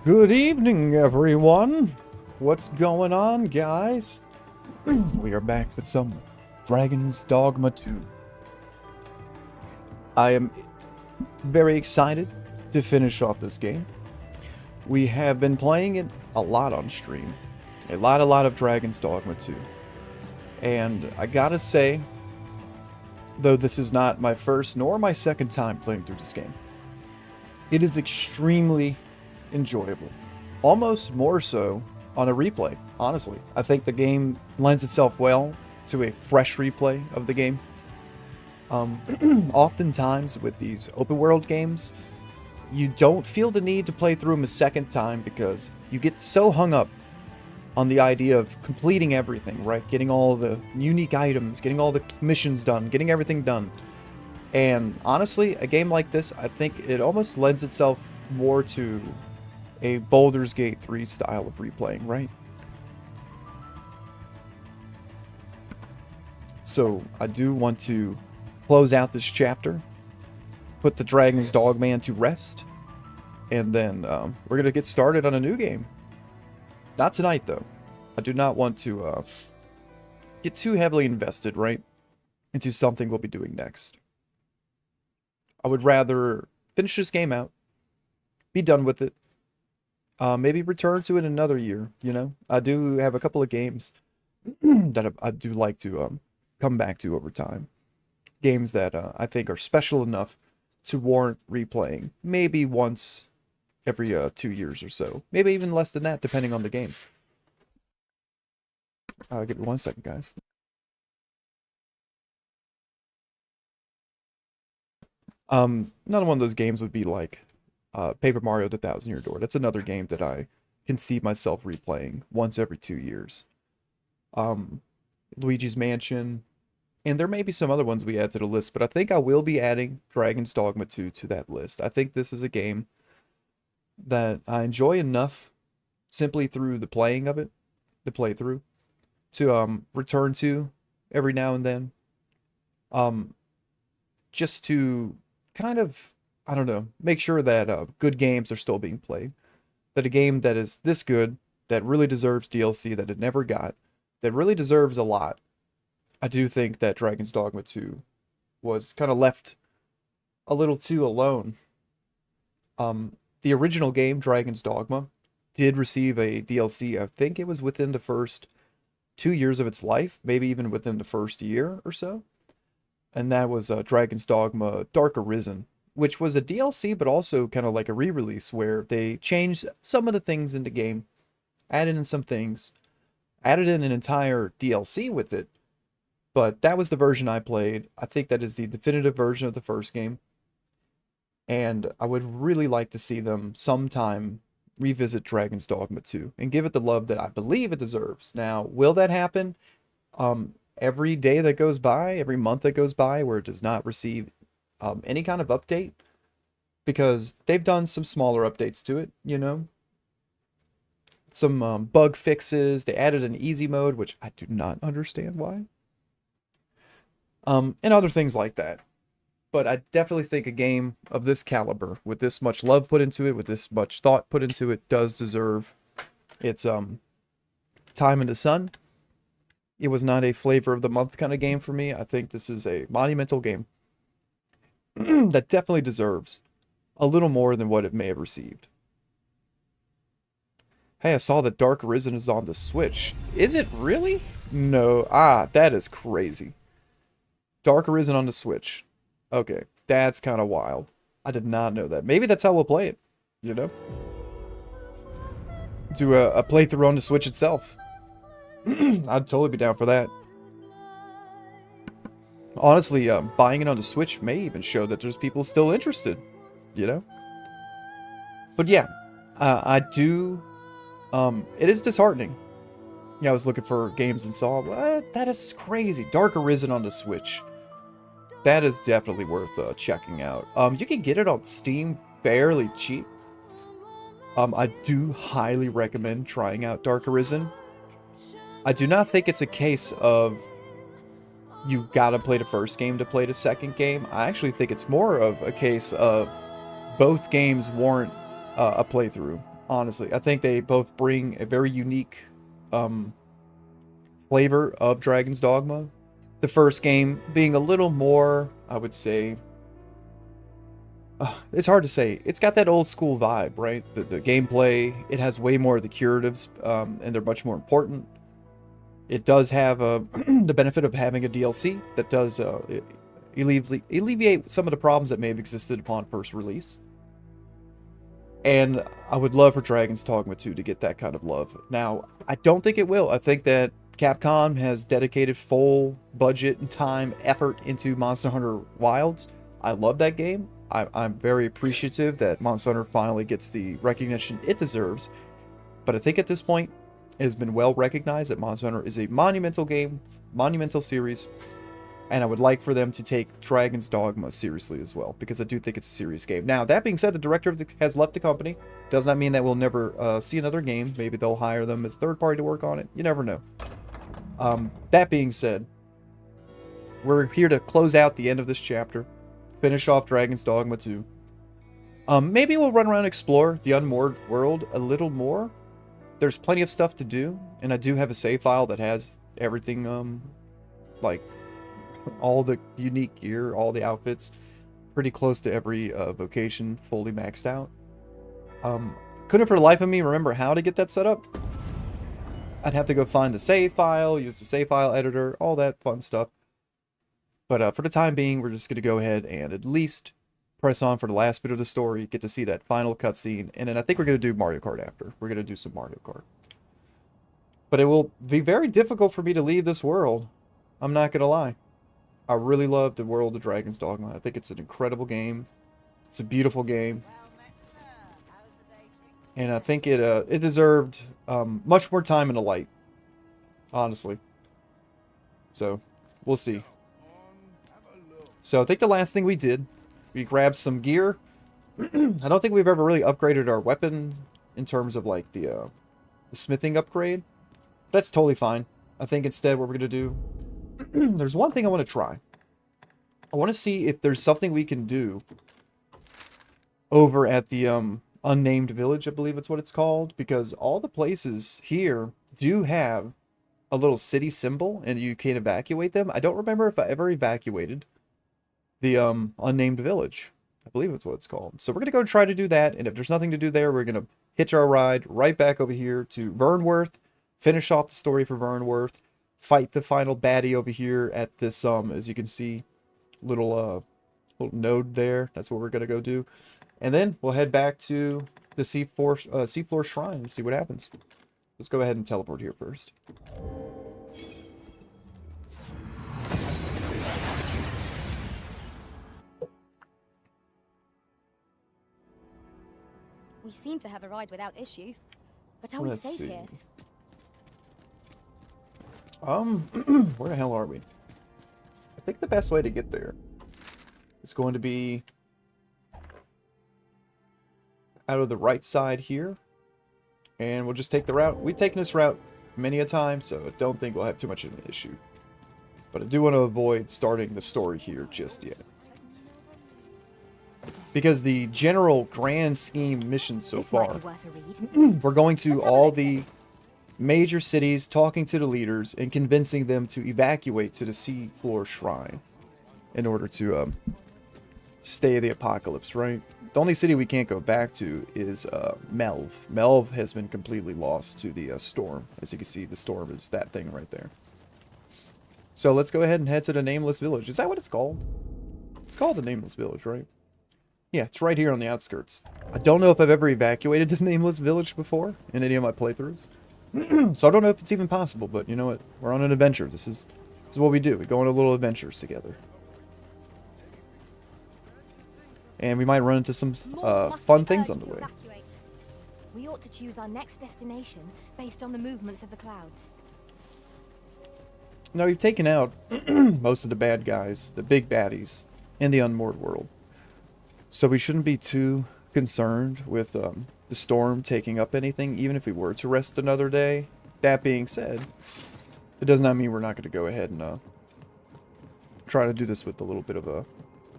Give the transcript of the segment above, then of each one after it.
Good evening, everyone. What's going on, guys? We are back with some Dragon's Dogma 2. I am very excited to finish off this game. We have been playing it a lot on stream. A lot of Dragon's Dogma 2. And I gotta say, though this is not my first nor my second time playing through this game, it is extremely enjoyable. Almost more so on a replay, honestly. I think the game lends itself well to a fresh replay of the game. Oftentimes with these open world games, you don't feel the need to play through them a second time because you get so hung up on the idea of completing everything, right? Getting all the unique items, getting all the missions done, getting everything done. And honestly, a game like this, I think it almost lends itself more to a Baldur's Gate 3 style of replaying, right? So I do want to close out this chapter, put the Dragon's Dogma to rest, and then we're going to get started on a new game. Not tonight, though. I do not want to get too heavily invested, right, into something we'll be doing next. I would rather finish this game out, be done with it, maybe return to it in another year, you know? I do have a couple of games that I do like to come back to over time. Games that I think are special enough to warrant replaying. Maybe once every 2 years or so. Maybe even less than that, depending on the game. Give me 1 second, guys. Another one of those games would be like Paper Mario: The Thousand Year Door. That's another game that I can see myself replaying once every 2 years. Luigi's Mansion, and there may be some other ones we add to the list, but I think I will be adding Dragon's Dogma 2 to that list. I think this is a game that I enjoy enough simply through the playing of it, the playthrough, to return to every now and then. Just to kind of, I don't know, make sure that good games are still being played. That a game that is this good, that really deserves DLC, that it never got, that really deserves a lot. I do think that Dragon's Dogma 2 was kind of left a little too alone. The original game, Dragon's Dogma, did receive a DLC. I think it was within the first 2 years of its life, maybe even within the first year or so. And that was Dragon's Dogma Dark Arisen, which was a DLC, but also kind of like a re-release where they changed some of the things in the game, added in some things, added in an entire DLC with it. But that was the version I played. I think that is the definitive version of the first game. And I would really like to see them sometime revisit Dragon's Dogma 2 and give it the love that I believe it deserves. Now, will that happen? Every day that goes by, every month that goes by where it does not receive any kind of update, because they've done some smaller updates to it, you know, some bug fixes. They added an easy mode, which I do not understand why, and other things like that. But I definitely think a game of this caliber, with this much love put into it, with this much thought put into it, does deserve its time in the sun. It was not a flavor of the month kind of game for me. I think this is a monumental game that definitely deserves a little more than what it may have received. Hey, I saw that Dark Arisen is on the Switch. Is it really? No. That is crazy. Dark Arisen on the Switch. Okay, that's kind of wild. I did not know that. Maybe that's how we'll play it, you know? Do a playthrough on the Switch itself. I'd totally be down for that. Honestly, buying it on the Switch may even show that there's people still interested, you know? But yeah, I do... it is disheartening. Yeah, I was looking for games and saw, what? That is crazy. Dark Arisen on the Switch. That is definitely worth checking out. You can get it on Steam fairly cheap. I do highly recommend trying out Dark Arisen. I do not think it's a case of you gotta play the first game to play the second game. I actually think it's more of a case of both games warrant a playthrough. honestly. I think they both bring a very unique flavor of Dragon's Dogma. The first game being a little more, I would say, it's hard to say. It's got that old school vibe, right? The gameplay, it has way more of the curatives, and they're much more important. It does have the benefit of having a DLC that does alleviate some of the problems that may have existed upon first release. And I would love for Dragon's Dogma 2 to get that kind of love. Now, I don't think it will. I think that Capcom has dedicated full budget and time, effort into Monster Hunter Wilds. I love that game. I'm very appreciative that Monster Hunter finally gets the recognition it deserves. But I think at this point, it has been well recognized that Monster Hunter is a monumental game, monumental series, and I would like for them to take Dragon's Dogma seriously as well, because I do think it's a serious game. Now, that being said, the director has left the company. Does not mean that we'll never see another game. Maybe they'll hire them as third party to work on it. You never know. That being said, we're here to close out the end of this chapter, finish off Dragon's Dogma 2. Maybe we'll run around and explore the Unmoored world a little more. There's plenty of stuff to do, and I do have a save file that has everything, like all the unique gear, all the outfits, pretty close to every vocation fully maxed out. Couldn't for the life of me remember how to get that set up. I'd have to go find the save file, use the save file editor, all that fun stuff. But for the time being, we're just going to go ahead and at least press on for the last bit of the story, get to see that final cutscene, and then I think we're going to do Mario Kart after. We're going to do some Mario Kart. But it will be very difficult for me to leave this world. I'm not going to lie. I really love the world of Dragon's Dogma. I think it's an incredible game. It's a beautiful game. And I think it deserved much more time in the light. Honestly. So, we'll see. So, I think the last thing we did, we grabbed some gear. I don't think we've ever really upgraded our weapon in terms of like the smithing upgrade. That's totally fine. I think instead what we're going to do, there's one thing I want to try. I want to see if there's something we can do over at the unnamed village, I believe it's what it's called, because all the places here do have a little city symbol and you can evacuate them. I don't remember if I ever evacuated the unnamed village. I believe that's what it's called. So we're going to go try to do that, and if there's nothing to do there, we're going to hitch our ride right back over here to Vernworth, finish off the story for Vernworth, fight the final baddie over here at this, as you can see, little node there. That's what we're going to go do. And then we'll head back to the Seafloor Shrine and see what happens. Let's go ahead and teleport here first. We seem to have arrived without issue. But are we safe here? Where the hell are we? I think the best way to get there is going to be out of the right side here. And we'll just take the route. We've taken this route many a time, so I don't think we'll have too much of an issue. But I do want to avoid starting the story here just yet. Because the general grand scheme mission so far, we're going to all the major cities, talking to the leaders, and convincing them to evacuate to the Seafloor Shrine in order to stay the apocalypse, right? The only city we can't go back to is Melv. Melv has been completely lost to the storm. As you can see, the storm is that thing right there. So let's go ahead and head to the Nameless Village. Is that what it's called? It's called the Nameless Village, right? Yeah, it's right here on the outskirts. I don't know if I've ever evacuated the Nameless Village before in any of my playthroughs. So I don't know if it's even possible, but you know what? We're on an adventure. This is what we do. We go on a little adventures together. And we might run into some fun things on the way. We ought to choose our next destination based on the movements of the clouds. Now, we've taken out most of the bad guys, the big baddies, in the Unmoored world. So we shouldn't be too concerned with the storm taking up anything, even if we were to rest another day. That being said, it does not mean we're not going to go ahead and try to do this with a little bit of a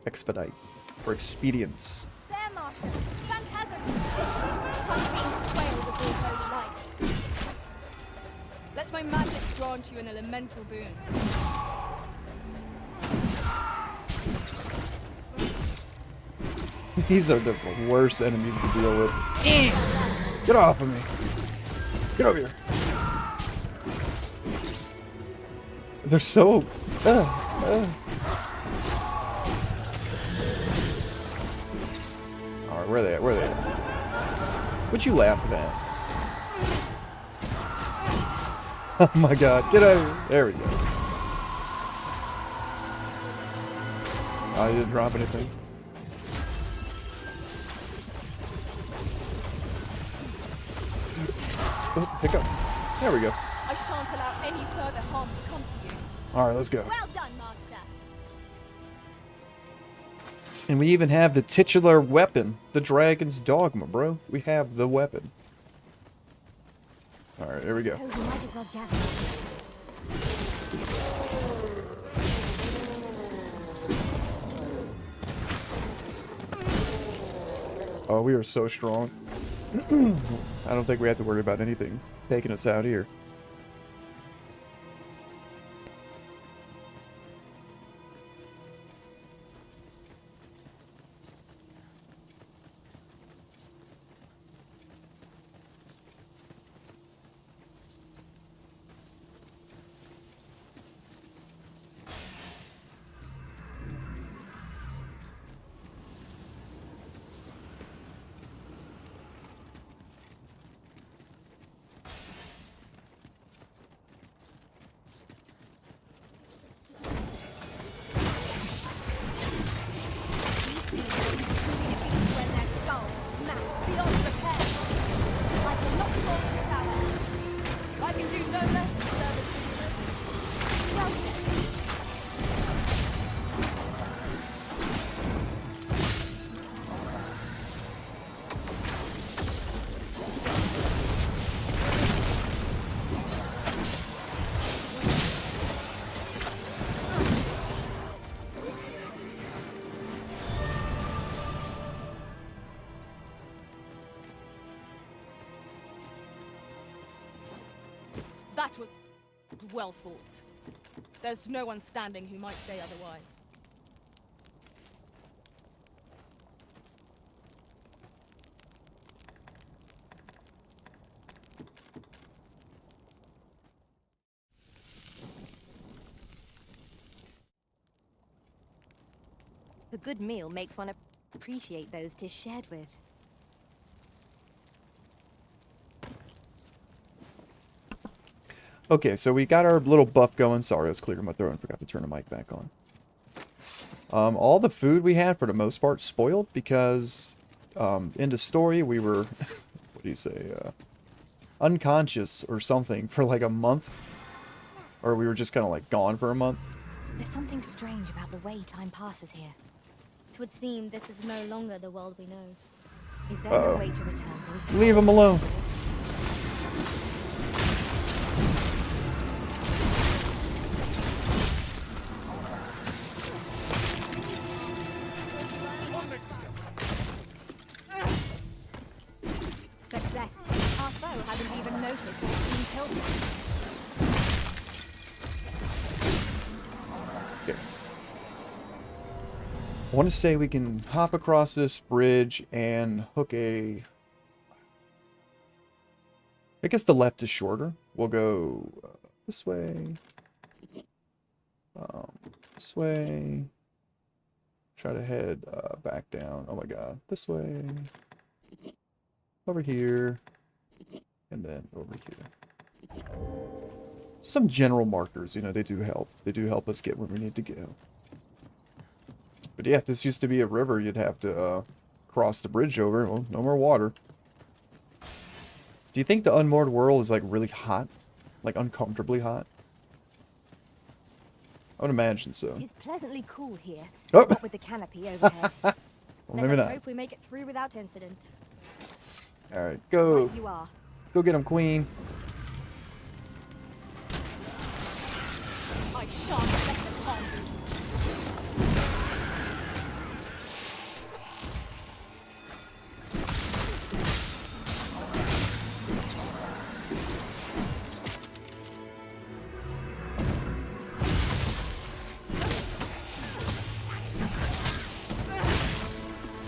expedite for expedience. There, Master. Phantasm Sunbeams quail before holy light. Let my magics grant you an elemental boon. These are the worst enemies to deal with. Get off of me. Get over here. They're so... Alright, where are they at? Where are they at? What you laughing at? Oh my god, get out of here. There we go. Oh, I didn't drop anything. Oh, pick up. There we go. I shan't allow any further harm to come to you. Alright, let's go. Well done, Master. And we even have the titular weapon, the dragon's dogma, bro. We have the weapon. Alright, here we go. Suppose we might as well gather. Oh, we are so strong. I don't think we have to worry about anything taking us out here. When their skulls snap beyond repair, I cannot fall to power. I can do no less in service for you. Well said. That was well fought. There's no one standing who might say otherwise. A good meal makes one appreciate those 'tis shared with. Okay, so we got our little buff going. Sorry, I was clearing my throat and forgot to turn the mic back on. All the food we had, for the most part, spoiled because in the story we were, what do you say, unconscious or something for like a month. Or we were just kind of like gone for a month. There's something strange about the way time passes here. 'Twould seem this is no longer the world we know. Is there no way to return things to Leave him alone. success? Our foe hasn't even noticed we've been killed yet. Okay. I want to say we can hop across this bridge and hook a... I guess the left is shorter. We'll go this way. This way. Try to head back down. Oh my god. This way. Over here. And then over here. Some general markers, you know, they do help. They do help us get where we need to go. But yeah, if this used to be a river, you'd have to cross the bridge over. Well, no more water. Do you think the unmoored world is like really hot? Like uncomfortably hot? I would imagine so. It is pleasantly cool here. Oh. What with the canopy overhead. Well, Let maybe us not. hope we make it through without incident. Alright, go. Right you are. Go get him, queen. I shan't let them harm you.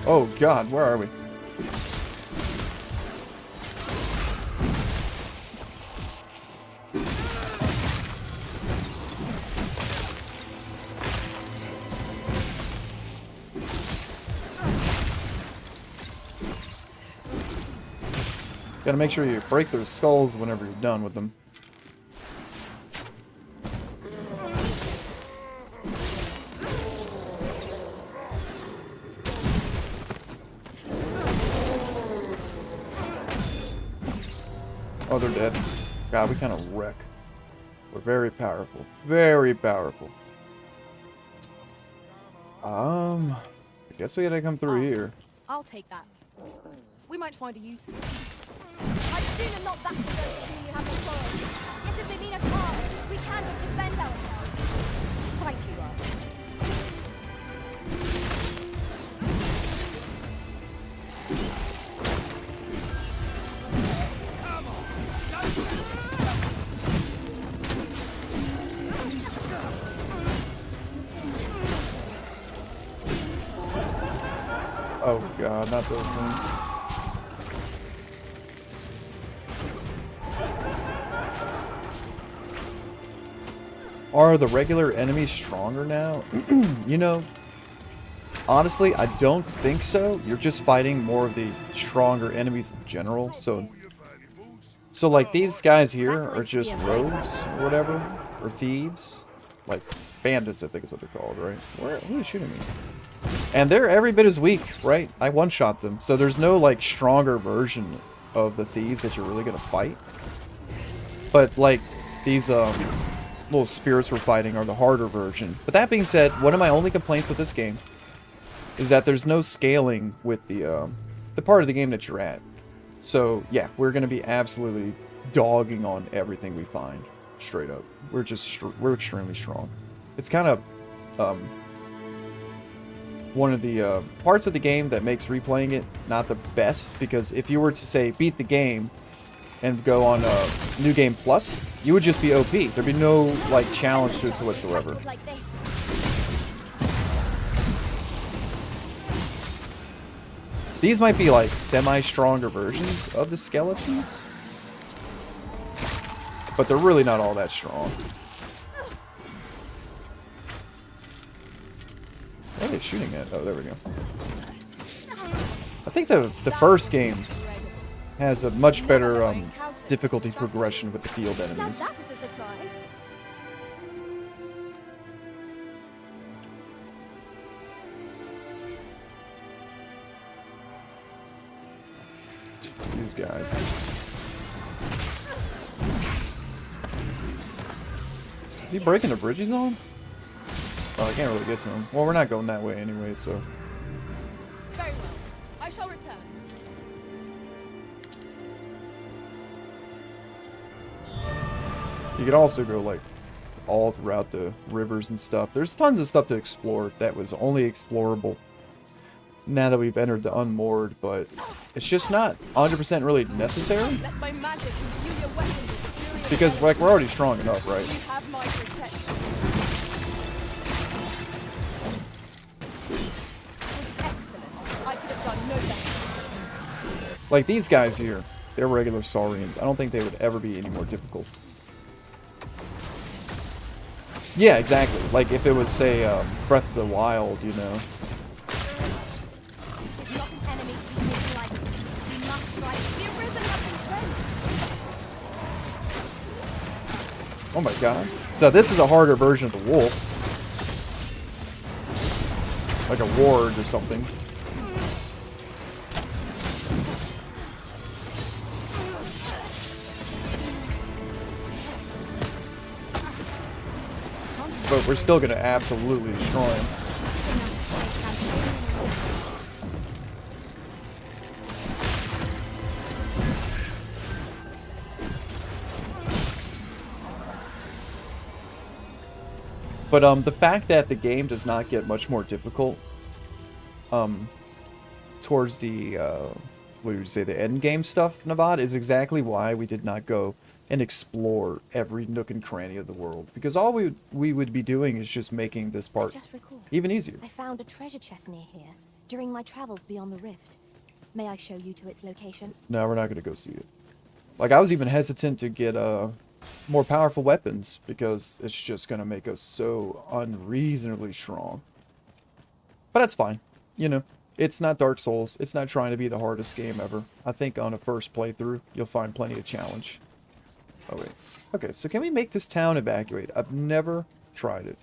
Oh god, where are we? Gotta make sure you break their skulls whenever you're done with them. Oh, they're dead. God, we kind of wreck. We're very powerful. Very powerful. I guess we gotta come through here. I'll take that. We might find a use for it. I'd sooner not battle those with whom we have no quarrel. Yet if they mean us harm, we can but defend ourselves. Quite you are. Oh god, not those things. Are the regular enemies stronger now? You know, honestly, I don't think so. You're just fighting more of the stronger enemies in general. So like these guys here are just rogues or whatever, or thieves, like bandits, I think is what they're called, right? Who is shooting me? And they're every bit as weak, right? I one-shot them, so there's no like stronger version of the thieves that you're really gonna fight. But like these little spirits we're fighting are the harder version. But that being said, one of my only complaints with this game is that there's no scaling with the part of the game that you're at. So yeah, we're gonna be absolutely dogging on everything we find, straight up. We're extremely strong. It's kind of one of the parts of the game that makes replaying it not the best, because if you were to say beat the game and go on New Game Plus, you would just be OP. There'd be no like challenge to it whatsoever. Like this. These might be like semi-stronger versions of the skeletons, but they're really not all that strong. What are they shooting at? Oh, there we go. I think the first game has a much better difficulty progression with the field Now enemies. that is a surprise. These guys. Is he breaking the bridge he's on? Oh, I can't really get to him. Well, we're not going that way anyway, so... Very well. I shall return. You could also go, like, all throughout the rivers and stuff. There's tons of stuff to explore that was only explorable now that we've entered the Unmoored, but it's just not 100% really necessary. Let my magic imbue your weapons with the fury of Because, the like, we're already strong enough, right? You have my protection. It was excellent. I could have done no better. Like, these guys here, they're regular Saurians. I don't think they would ever be any more difficult. Yeah, exactly. Like, if it was, say, Breath of the Wild, you know. It's not an enemy to be taken lightly. We must strike. The arisen have been quenched. Oh my god. So this is a harder version of the wolf. Like a ward or something. But we're still going to absolutely destroy him. But the fact that the game does not get much more difficult towards the what would you say, the end game stuff, Navad, is exactly why we did not go and explore every nook and cranny of the world, because all we would be doing is just making this part Just recall. even easier. I found a treasure chest near here. during my travels beyond the rift. May I show you to its location? No, we're not gonna go see it. Like, I was even hesitant to get more powerful weapons because it's just gonna make us so unreasonably strong. But that's fine. You know, it's not Dark Souls. It's not trying to be the hardest game ever. I think on a first playthrough, you'll find plenty of challenge. Oh, wait. Okay, so can we make this town evacuate? I've never tried it.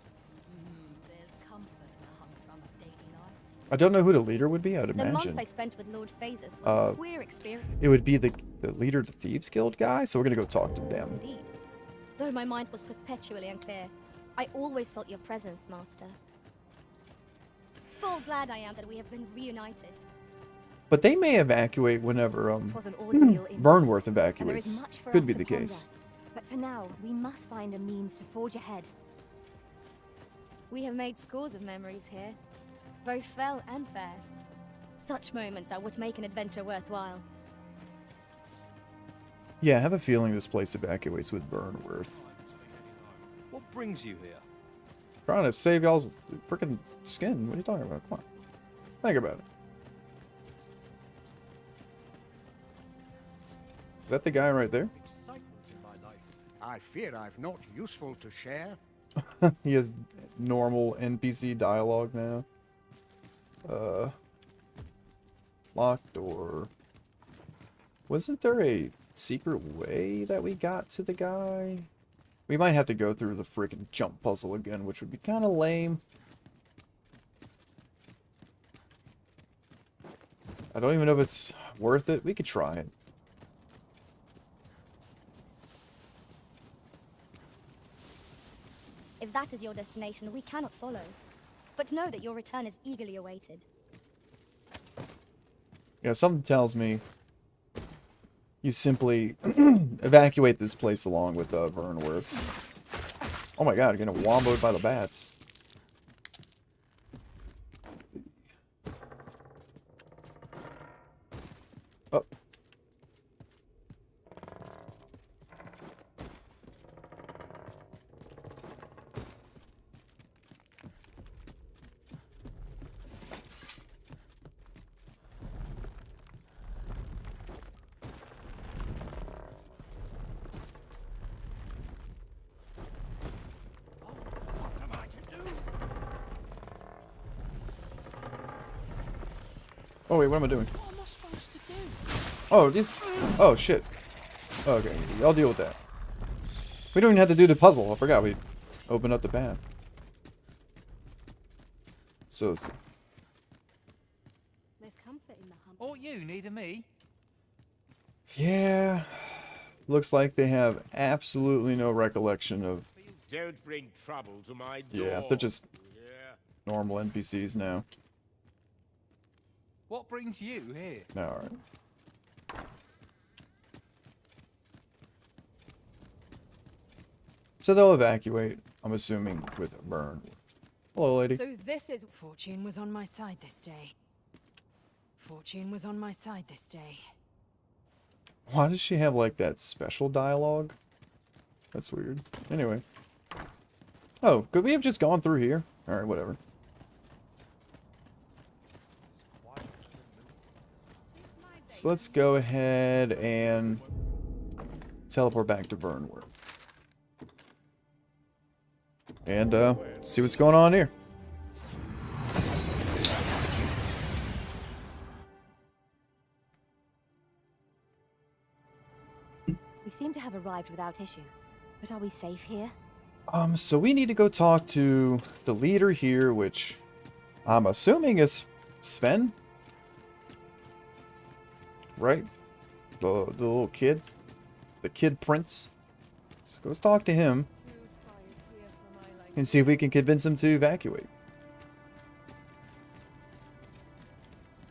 There's comfort in the humdrum of daily life. I don't know who the leader would be, I'd The month imagine. I spent with Lord Phasus was a queer experience. It would be the leader of the Thieves Guild guy, so we're gonna go talk to Yes, them. indeed. Though my mind was perpetually unclear, I always felt your presence, Master. Full glad I am that we have been reunited. But they may evacuate whenever It was an ordeal indeed, Burnworth and there is evacuates. much for Could us be to the ponder. case. But for now, we must find a means to forge ahead. We have made scores of memories here, both fell and fair. Such moments are what make an adventure worthwhile. Yeah, I have a feeling this place evacuates with Burnworth. What brings you here? Trying to save y'all's freaking skin. What are you talking about? Come on. Think about it. Is that the guy right there? Excitement in my life. I fear I've not useful to share. He has normal NPC dialogue now. Locked door. Wasn't there a secret way that we got to the guy? We might have to go through the freaking jump puzzle again, which would be kind of lame. I don't even know if it's worth it. We could try it. If that is your destination, we cannot follow. But know that your return is eagerly awaited. Yeah, something tells me you simply evacuate this place along with Burnworth. Oh my god, getting womboed by the bats. Oh. What am I to do? Oh wait, what am I doing? What am I supposed to do? Oh, these... Oh, shit. Okay, I'll deal with that. We don't even have to do the puzzle. I forgot we opened up the path. So, let's see. There's comfort in the hump. Oh, you needed me? Yeah. Looks like they have absolutely no recollection of... Don't bring trouble to my door. Yeah, they're just Yeah. normal NPCs now. What brings you here? No, alright. So they'll evacuate, I'm assuming, with a burn. Hello, lady. So this is... Fortune was on my side this day. Fortune was on my side this day. Why does she have, like, that special dialogue? That's weird. Anyway. Oh, could we have just gone through here? Alright, whatever. So let's go ahead and teleport back to Burnworth. And, see what's going on here. We seem to have arrived without issue. But are we safe here? So we need to go talk to the leader here, which I'm assuming is Sven? Right? The little kid? The kid prince? So let's talk to him and see if we can convince him to evacuate.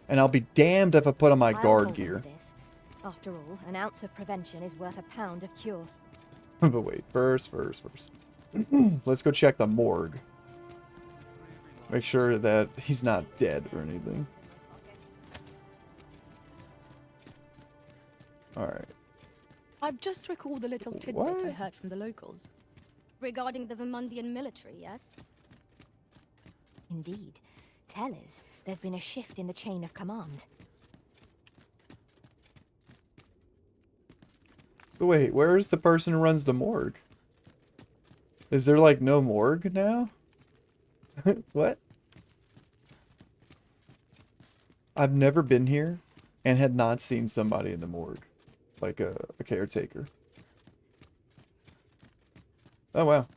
And I'll be damned if I put on my I'll guard hold gear. on to this. After all, an ounce of prevention is worth a pound of cure. But wait, first. Let's go check the morgue. Make sure that he's not dead or anything. Alright. I've just recalled a little tidbit What? I heard from the locals. Regarding the Vermundian military, yes? Indeed. Tell us, There's been a shift in the chain of command. So wait, where is the person who runs the morgue? Is there like no morgue now? What? I've never been here and had not seen somebody in the morgue. Like a caretaker. Oh wow.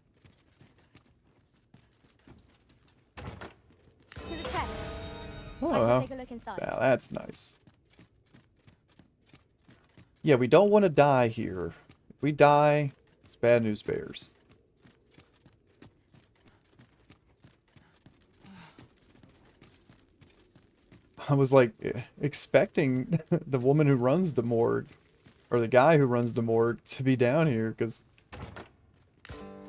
Here's a chest. Oh, I shall well. take a look inside. Yeah, that's nice. Yeah, we don't want to die here. If we die, it's bad news bears. I was like expecting the woman who runs the morgue, or the guy who runs the morgue, to be down here, because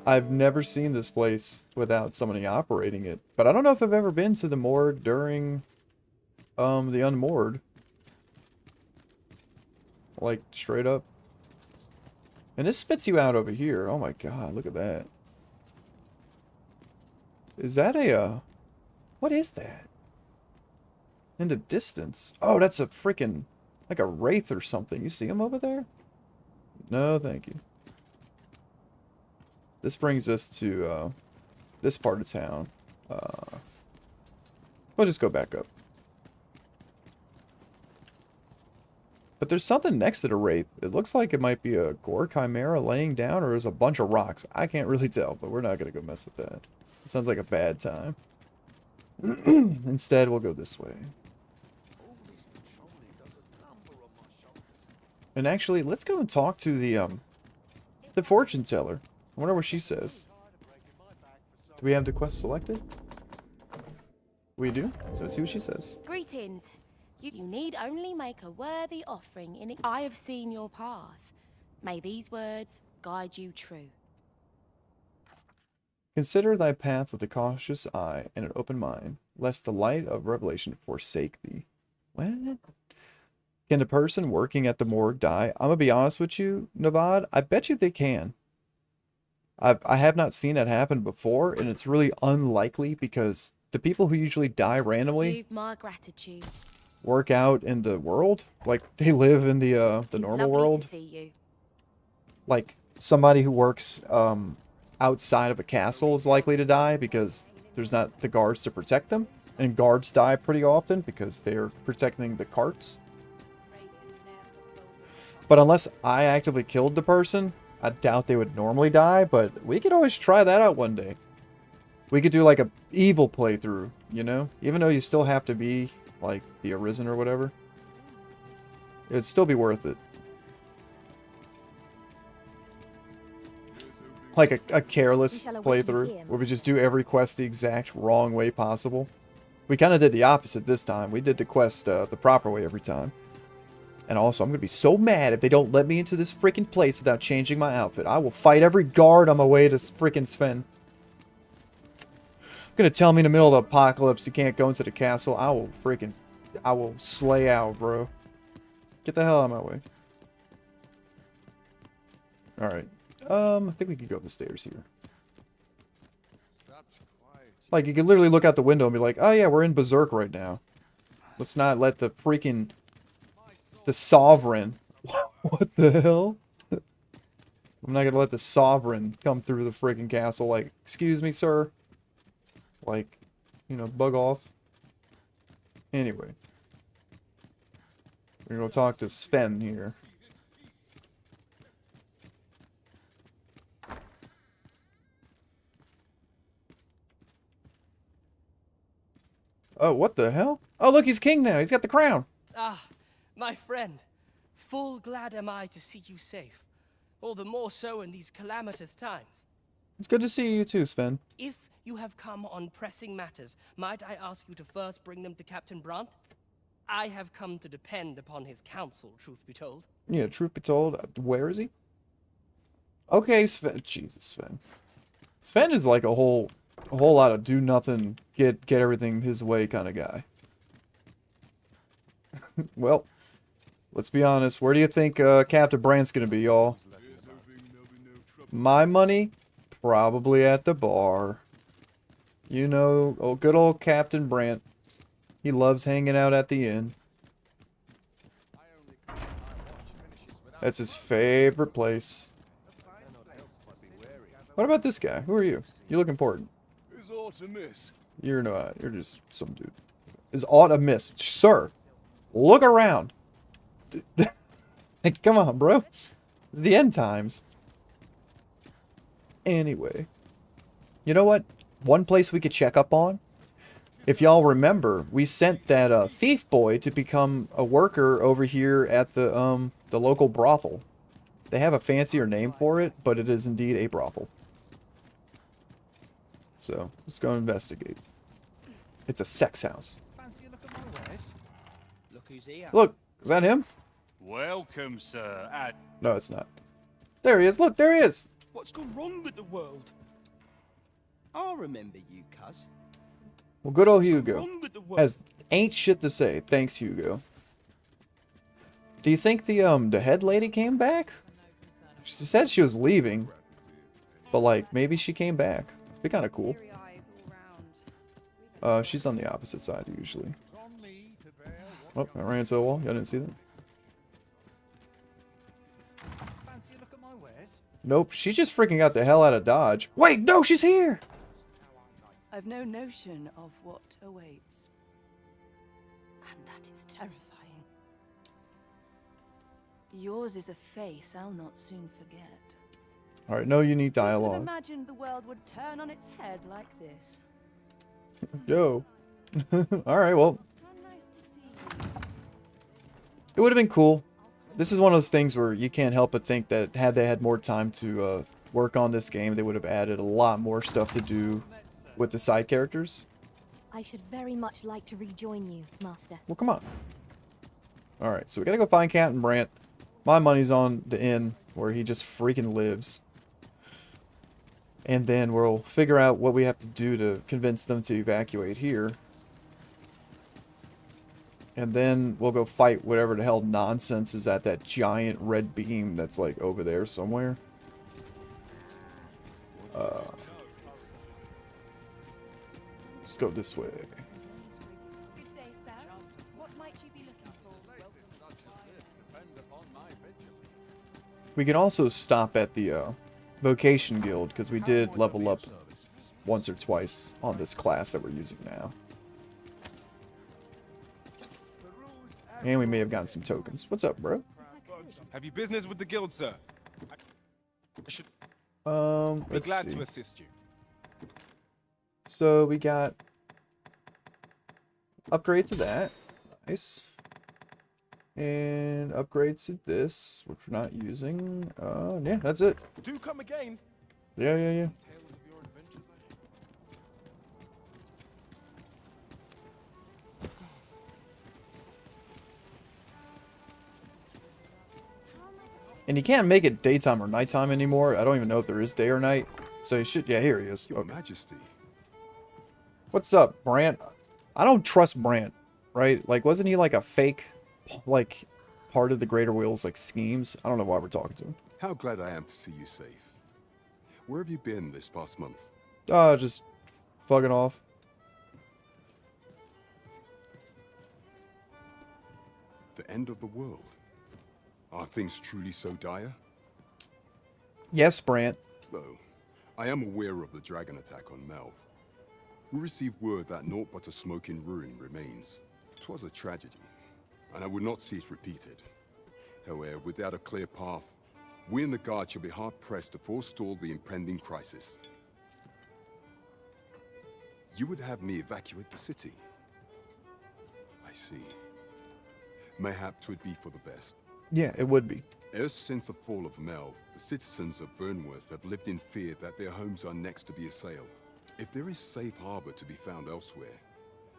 I've never seen this place without somebody operating it. But I don't know if I've ever been to the morgue during the unmoored. Like, straight up. And this spits you out over here. Oh my god, look at that. Is that a, what is that? In the distance. Oh, that's a freaking, like a wraith or something. You see him over there? No, thank you. This brings us to, this part of town. We'll just go back up. But there's something next to the wraith. It looks like it might be a gore chimera laying down, or is a bunch of rocks. I can't really tell, but we're not going to go mess with that. It sounds like a bad time. Instead, we'll go this way. And actually, let's go and talk to the fortune teller. I wonder what she says. Do we have the quest selected? We do. So let's see what she says. Greetings. You need only make a worthy offering in it. I have seen your path. May these words guide you true. Consider thy path with a cautious eye and an open mind, lest the light of revelation forsake thee. What? Can the person working at the morgue die? I'm gonna be honest with you, Navad. I bet you they can. I have not seen that happen before, and it's really unlikely because the people who usually die randomly You've my gratitude. work out in the world. Like, they live in the Tis normal lovely world. to see you. Like, somebody who works outside of a castle is likely to die because there's not the guards to protect them. And guards die pretty often because they're protecting the carts. But unless I actively killed the person, I doubt they would normally die, but we could always try that out one day. We could do like a evil playthrough, you know? Even though you still have to be like the Arisen or whatever. It'd still be worth it. Like a careless playthrough where we just do every quest the exact wrong way possible. We kind of did the opposite this time. We did the quest the proper way every time. And also, I'm going to be so mad if they don't let me into this freaking place without changing my outfit. I will fight every guard on my way to freaking Sven. Going to tell me in the middle of the apocalypse you can't go into the castle. I will slay out, bro. Get the hell out of my way. Alright. I think we could go up the stairs here. Like, you could literally look out the window and be like, oh yeah, we're in Berserk right now. Let's not let the freaking... The Sovereign. What the hell? I'm not gonna let the Sovereign come through the freaking castle like, excuse me, sir. Like, you know, bug off. Anyway. We're gonna go talk to Sven here. Oh, what the hell? Oh, look, he's king now. He's got the crown. Ah, my friend. Full glad am I to see you safe. All the more so in these calamitous times. It's good to see you too, Sven. If you have come on pressing matters, might I ask you to first bring them to Captain Brandt? I have come to depend upon his counsel, truth be told. Yeah, truth be told, where is he? Okay, Sven. Jesus, Sven. Sven is like a whole lot of do nothing, get everything his way kind of guy. Well, let's be honest. Where do you think Captain Brandt's gonna be, y'all? My money? Probably at the bar. You know, oh, good old Captain Brandt. He loves hanging out at the inn. That's his favorite place. What about this guy? Who are you? You look important. Is aught amiss? You're not. You're just some dude. Is aught amiss? Sir, look around. Like, come on, bro. It's the end times. Anyway. You know what? One place we could check up on? If y'all remember, we sent that thief boy to become a worker over here at the local brothel. They have a fancier name for it, but it is indeed a brothel. So, let's go investigate. It's a sex house. Fancy a look at my wares? Look who's here. Look, is that him? Welcome, sir. No, it's not. There he is. Look, there he is. What's gone wrong with the world? I'll remember you, cuz. Well, good old What's gone Hugo wrong with the world? has ain't shit to say. Thanks, Hugo. Do you think the head lady came back? She said she was leaving, but like maybe she came back. Be kind of cool. She's on the opposite side usually. Oh, I ran into a wall. Y'all didn't see that? Fancy a look at my wares? Nope. She just freaking got the hell out of Dodge. Wait, no, she's here. I've no notion of what awaits. And that is terrifying. Yours is a face I'll not soon forget. All right, no unique Who could have dialogue. imagined the world would turn on its head like this? Yo. All right, well, How nice to see you. it would have been cool. This is one of those things where you can't help but think that had they had more time to work on this game, they would have added a lot more stuff to do with the side characters. I should very much like to rejoin you, Master. Well, come on. All right, so we gotta go find Captain Brant. My money's on the inn where he just freaking lives. And then we'll figure out what we have to do to convince them to evacuate here. And then we'll go fight whatever the hell nonsense is at that giant red beam that's like over there somewhere. Let's go this way. Good day, sir. What might you be looking for? We can also stop at the Vocation Guild, because we did level up once or twice on this class that we're using now. And we may have gotten some tokens. What's up, bro? Have you business with the guild, sir? I should be Let's glad see. to assist you. So we got upgrade to that. Nice. And upgrade to this, which we're not using. Yeah, that's it. Do come again. Yeah. Tales of your adventures, And you can't make it daytime or nighttime anymore. I don't even know if there is day or night. So you should, yeah, here he is. Your Okay. Majesty. What's up, Brant? I don't trust Brant, right? Like, wasn't he like a fake, like, part of the Greater Wheel's, like, schemes? I don't know why we're talking to him. How glad I am to see you safe. Where have you been this past month? Just fucking off. The end of the world. Are things truly so dire? Yes, Brant. Though, I am aware of the dragon attack on Melv. We received word that naught but a smoking ruin remains. 'Twas a tragedy, and I would not see it repeated. However, without a clear path, we in the Guard shall be hard-pressed to forestall the impending crisis. You would have me evacuate the city? I see. Mayhap 'twould be for the best. Yeah, it would be. Ever since the fall of Melv, the citizens of Vernworth have lived in fear that their homes are next to be assailed. If there is safe harbor to be found elsewhere,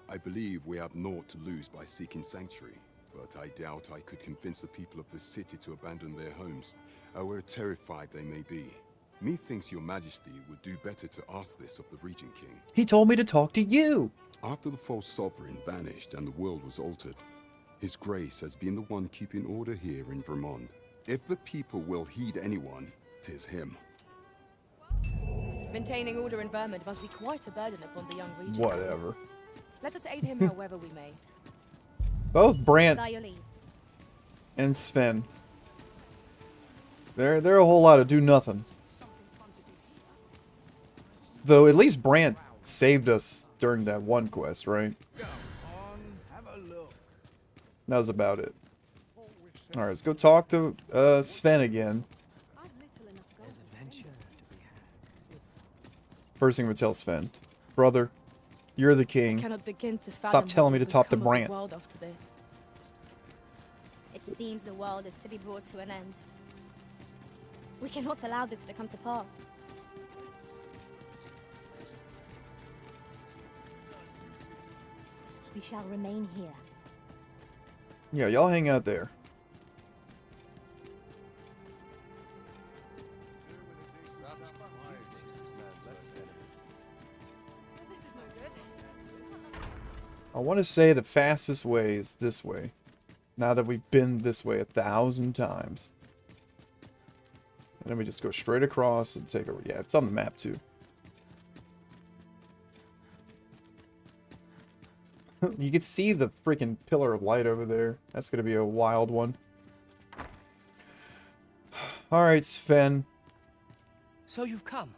I believe we have naught to lose by seeking sanctuary. But I doubt I could convince the people of this city to abandon their homes, however terrified they may be. Methinks your majesty would do better to ask this of the Regent King. He told me to talk to you. After the false sovereign vanished and the world was altered, His Grace has been the one keeping order here in Vermont. If the people will heed anyone, 'tis him. Maintaining order in Vermont must be quite a burden upon the young regent. Whatever. Let us aid him however we may. Both Brant By your leave. and Sven. They're a whole lot of do nothing. Though at least Brant saved us during that one quest, right? That was about it. Alright, let's go talk to Sven again. First thing we tell Sven. Brother, you're the king. Cannot begin to Stop telling me to talk to Brant. World after this. It seems the world is to be brought to an end. We cannot allow this to come to pass. We shall remain here. Yeah, y'all hang out there. This is no good. I want to say the fastest way is this way. Now that we've been this way 1,000 times. And then we just go straight across and take over. Yeah, it's on the map too. You can see the freaking pillar of light over there. That's going to be a wild one. Alright, Sven. So you've come.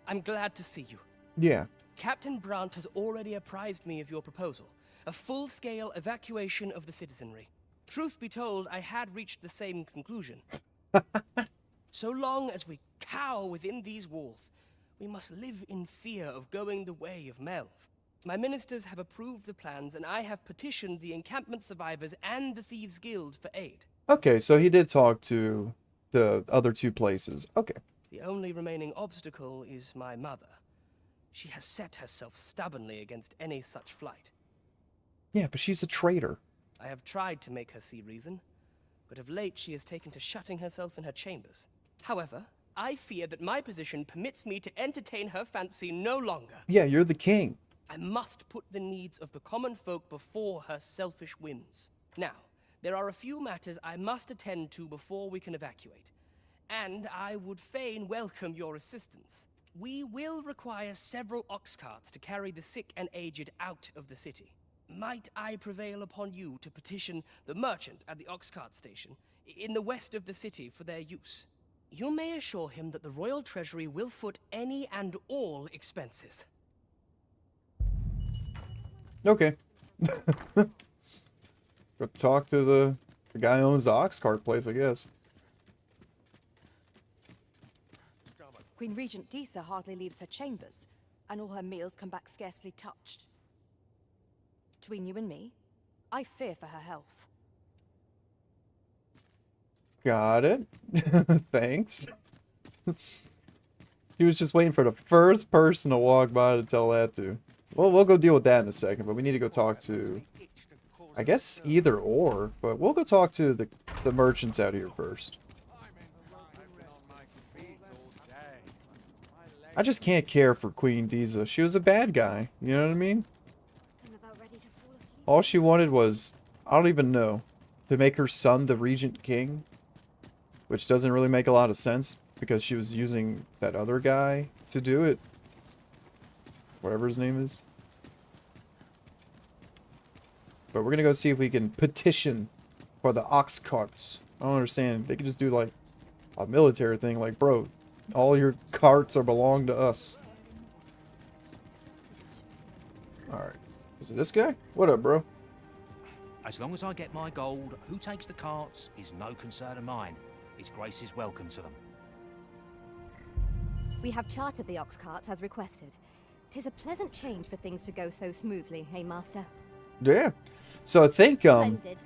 I'm glad to see you. Yeah. Captain Brandt has already apprised me of your proposal. A full-scale evacuation of the citizenry. Truth be told, I had reached the same conclusion. So long as we cower within these walls, we must live in fear of going the way of Melv. My ministers have approved the plans, and I have petitioned the encampment survivors and the Thieves' Guild for aid. Okay, so he did talk to the other two places. Okay. The only remaining obstacle is my mother. She has set herself stubbornly against any such flight. Yeah, but she's a traitor. I have tried to make her see reason, but of late she has taken to shutting herself in her chambers. However, I fear that my position permits me to entertain her fancy no longer. Yeah, you're the king. I must put the needs of the common folk before her selfish whims. Now, there are a few matters I must attend to before we can evacuate, and I would fain welcome your assistance. We will require several ox carts to carry the sick and aged out of the city. Might I prevail upon you to petition the merchant at the ox cart station in the west of the city for their use? You may assure him that the royal treasury will foot any and all expenses. Okay. Go talk to the guy who owns the ox cart place, I guess. Queen Regent Disa hardly leaves her chambers, and all her meals come back scarcely touched. Between you and me, I fear for her health. Got it. Thanks. He was just waiting for the first person to walk by to tell that to. Well, we'll go deal with that in a second, but we need to go talk to, I guess, either or, but we'll go talk to the merchants out here first. I just can't care for Queen Disa. She was a bad guy, you know what I mean? I'm about ready to fall asleep. All she wanted was, I don't even know, to make her son the Regent King, which doesn't really make a lot of sense, because she was using that other guy to do it. Whatever his name is. But we're gonna go see if we can petition for the ox carts. I don't understand. They could just do like a military thing, like, bro, all your carts are belong to us. Alright. Is it this guy? What up, bro? As long as I get my gold, who takes the carts is no concern of mine. His Grace is welcome to them. We have chartered the ox carts as requested. 'Tis a pleasant change for things to go so smoothly, eh, Master? Yeah. So I think Splendid.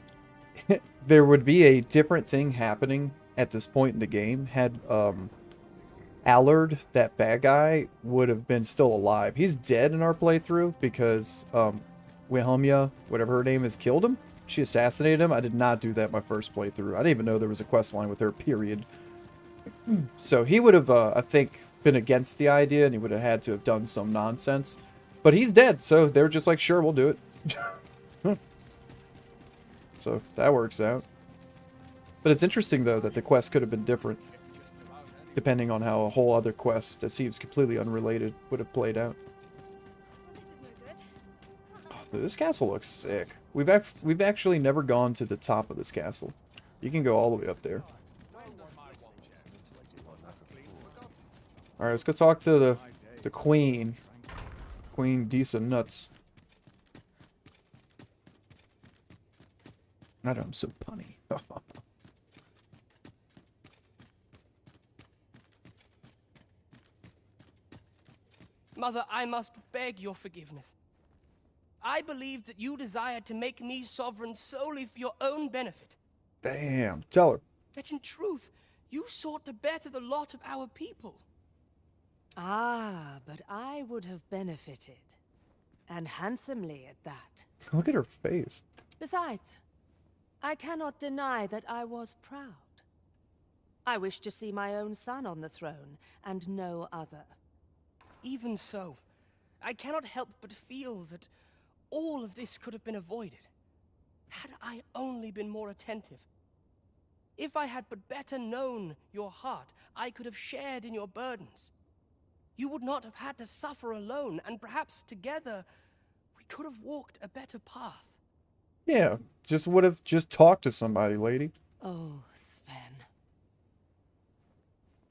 there would be a different thing happening at this point in the game had Allard, that bad guy, would have been still alive. He's dead in our playthrough because Wilhelmia, whatever her name is, killed him. She assassinated him. I did not do that my first playthrough. I didn't even know there was a quest line with her, period. So he would have, I think, been against the idea, and he would have had to have done some nonsense. But he's dead, so they were just like, sure, we'll do it. So that works out. But it's interesting, though, that the quest could have been different, depending on how a whole other quest that seems completely unrelated would have played out. Well, this is no good. Oh, This castle looks sick. We've actually never gone to the top of this castle. You can go all the way up there. All right, let's go talk to the queen. Queen Disa Nuts. I know, I'm so punny. Mother, I must beg your forgiveness. I believed that you desired to make me sovereign solely for your own benefit. Damn, tell her. That in truth, you sought to better the lot of our people. Ah, but I would have benefited. And handsomely at that. Look at her face. Besides, I cannot deny that I was proud. I wished to see my own son on the throne, and no other. Even so, I cannot help but feel that all of this could have been avoided, had I only been more attentive. If I had but better known your heart, I could have shared in your burdens. You would not have had to suffer alone, and perhaps together we could have walked a better path. Yeah, just would have just talked to somebody, lady. Oh, Sven.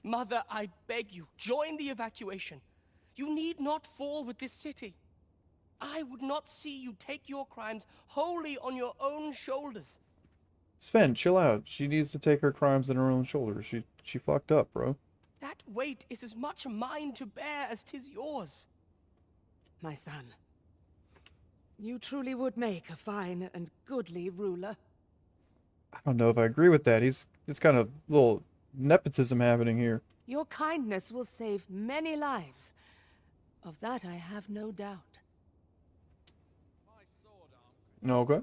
Mother, I beg you, join the evacuation. You need not fall with this city. I would not see you take your crimes wholly on your own shoulders. Sven, chill out. She needs to take her crimes on her own shoulders. She fucked up, bro. That weight is as much mine to bear as 'tis yours. My son, you truly would make a fine and goodly ruler. I don't know if I agree with that. It's kind of a little nepotism happening here. Your kindness will save many lives. Of that I have no doubt. Okay.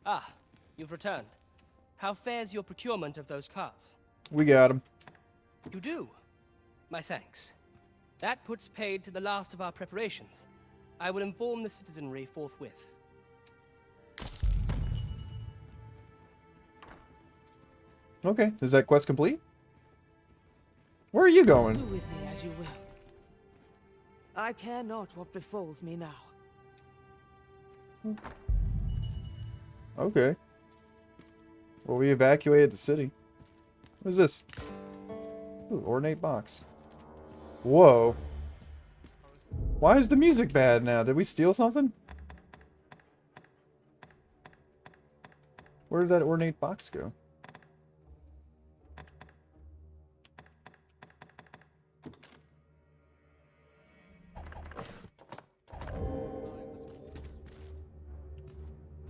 Ah, you've returned. How fares your procurement of those carts? We got him. You do? My thanks. That puts paid to the last of our preparations. I will inform the citizenry forthwith. Okay, is that quest complete? Where are you going? Do with me as you will. I care not what befalls me now. Okay. Well, we evacuated the city. What is this? Ooh, ornate box. Whoa. Why is the music bad now? Did we steal something? Where did that ornate box go?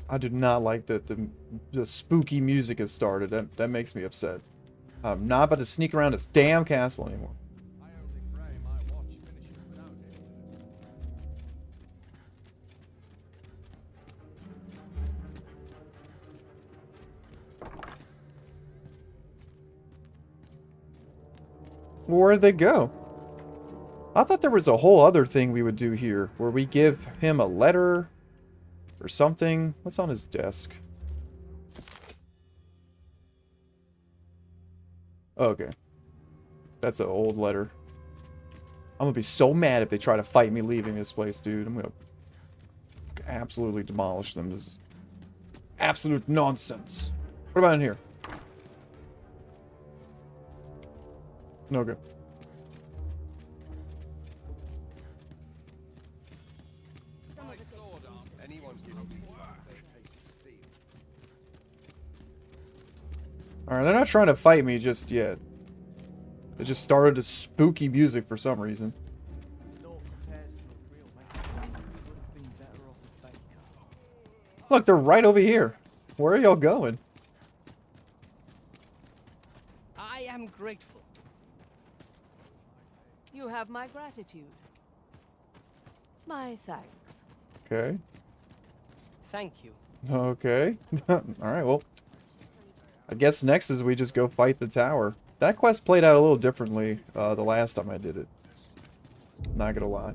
I do not like that the spooky music has started. That makes me upset. I'm not about to sneak around this damn castle anymore. Where'd they go? I thought there was a whole other thing we would do here, where we give him a letter or something. What's on his desk? Okay. That's an old letter. I'm gonna be so mad if they try to fight me leaving this place, dude. I'm gonna absolutely demolish them. This is absolute nonsense. What about in here? Okay. Alright, they're not trying to fight me just yet. They just started a spooky music for some reason. Look, they're right over here. Where are y'all going? I am grateful. You have my gratitude. My thanks. Okay. Thank you. Okay. Alright, well. I guess next is we just go fight the tower. That quest played out a little differently the last time I did it. Not gonna lie.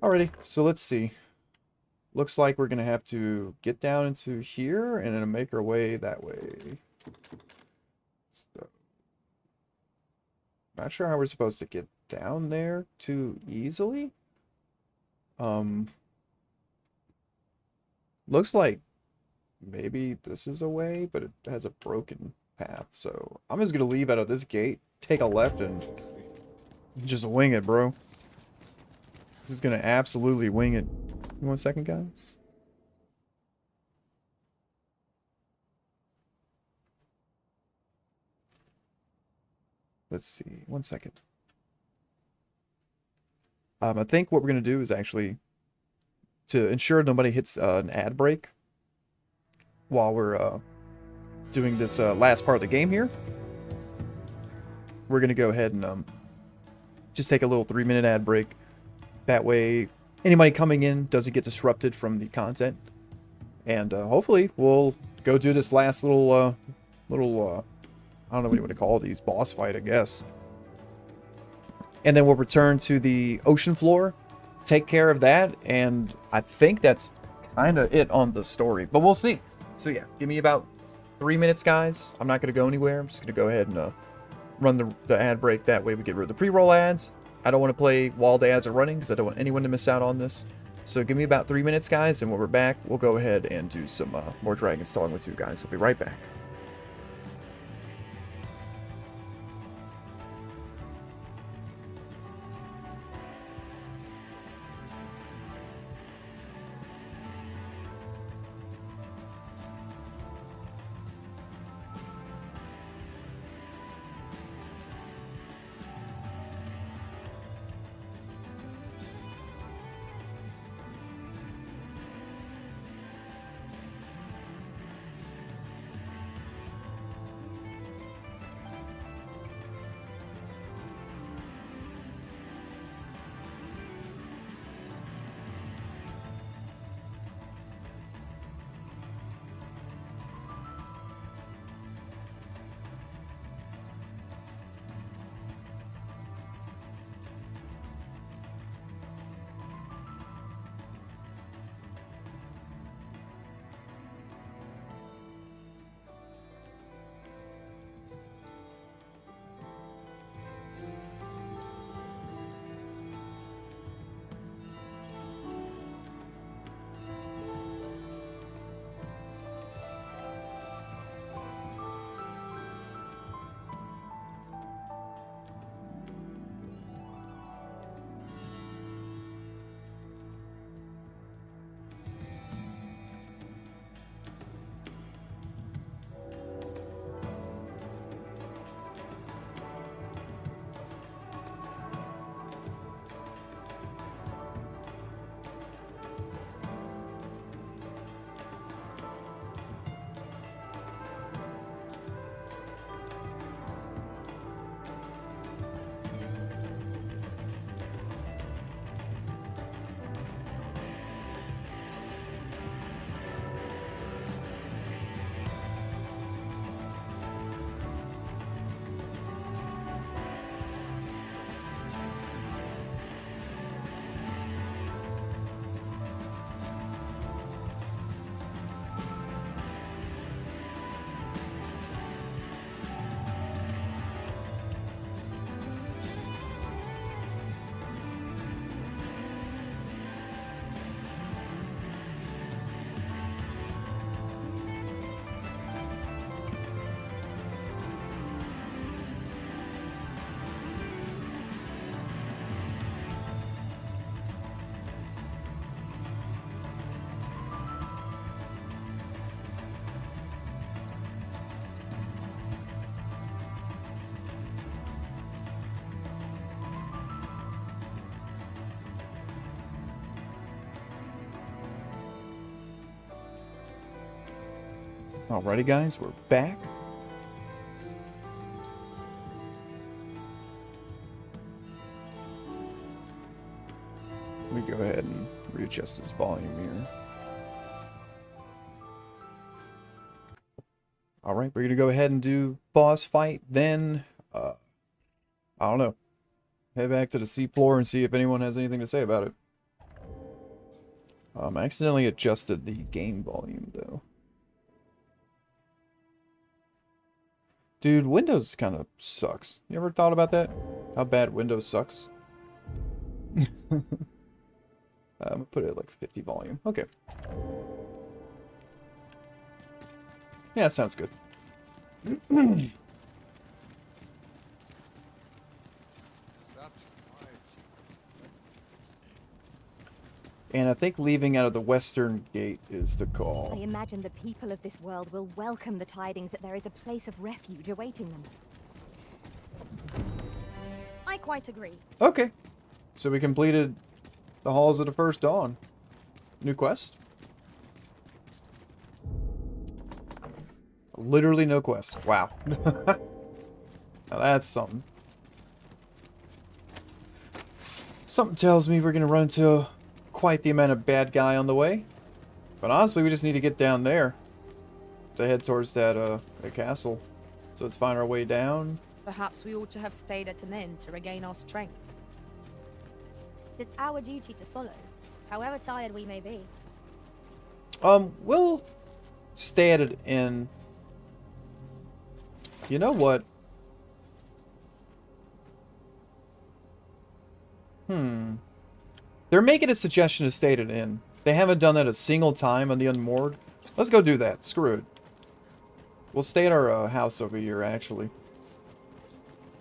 Alrighty, so let's see. Looks like we're gonna have to get down into here and then make our way that way. So, not sure how we're supposed to get down there too easily. Looks like maybe this is a way, but it has a broken path. So I'm just gonna leave out of this gate, take a left, and just wing it, bro. Just gonna absolutely wing it. 1 second, guys. Let's see. 1 second. I think what we're gonna do is actually to ensure nobody hits an ad break while we're doing this last part of the game here. We're gonna go ahead and just take a little 3-minute ad break. That way, anybody coming in doesn't get disrupted from the content, and hopefully we'll go do this last little I don't know what you want to call these, boss fight, I guess. And then we'll return to the ocean floor, take care of that, and I think that's kind of it on the story. But we'll see. So yeah, give me about 3 minutes, guys. I'm not going to go anywhere. I'm just going to go ahead and run the ad break. That way we get rid of the pre-roll ads. I don't want to play while the ads are running because I don't want anyone to miss out on this. So give me about 3 minutes, guys, and when we're back, we'll go ahead and do some more Dragon's Dogma with you guys. I'll be right back. Alrighty, guys, we're back. Let me go ahead and readjust this volume here. Alright, we're going to go ahead and do boss fight, then, I don't know, head back to the seafloor and see if anyone has anything to say about it. I accidentally adjusted the game volume, though. Dude, Windows kind of sucks. You ever thought about that? How bad Windows sucks? I'm gonna put it at like 50 volume. Okay. Yeah, that sounds good. And I think leaving out of the western gate is the call. I imagine the people of this world will welcome the tidings that there is a place of refuge awaiting them. I quite agree. Okay. So we completed the Halls of the First Dawn. New quest? Literally no quest. Wow. Now that's something. Something tells me we're going to run into quite the amount of bad guy on the way. But honestly, we just need to get down there to head towards that castle. So let's find our way down. Perhaps we ought to have stayed at an inn to regain our strength. It is our duty to follow, however tired we may be. We'll stay at an inn. You know what? They're making a suggestion to stay at an inn. They haven't done that a single time on the Unmoored. Let's go do that. Screw it. We'll stay at our house over here, actually.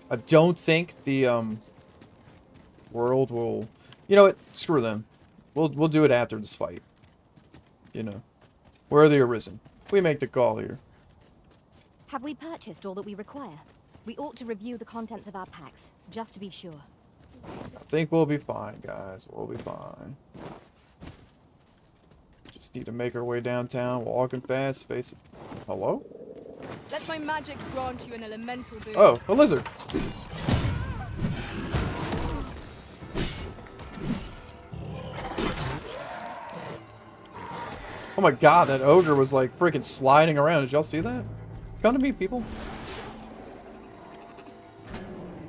I don't think the world will... You know what? Screw them. We'll do it after this fight. You know. Where are the Arisen? We make the call here. Have we purchased all that we require? We ought to review the contents of our packs, just to be sure. I think we'll be fine, guys. We'll be fine. Just need to make our way downtown, walking fast, face it. Hello? Let my magics grant you an elemental boon. Oh, a lizard. Oh my god, that ogre was like freaking sliding around. Did y'all see that? Come to me, people.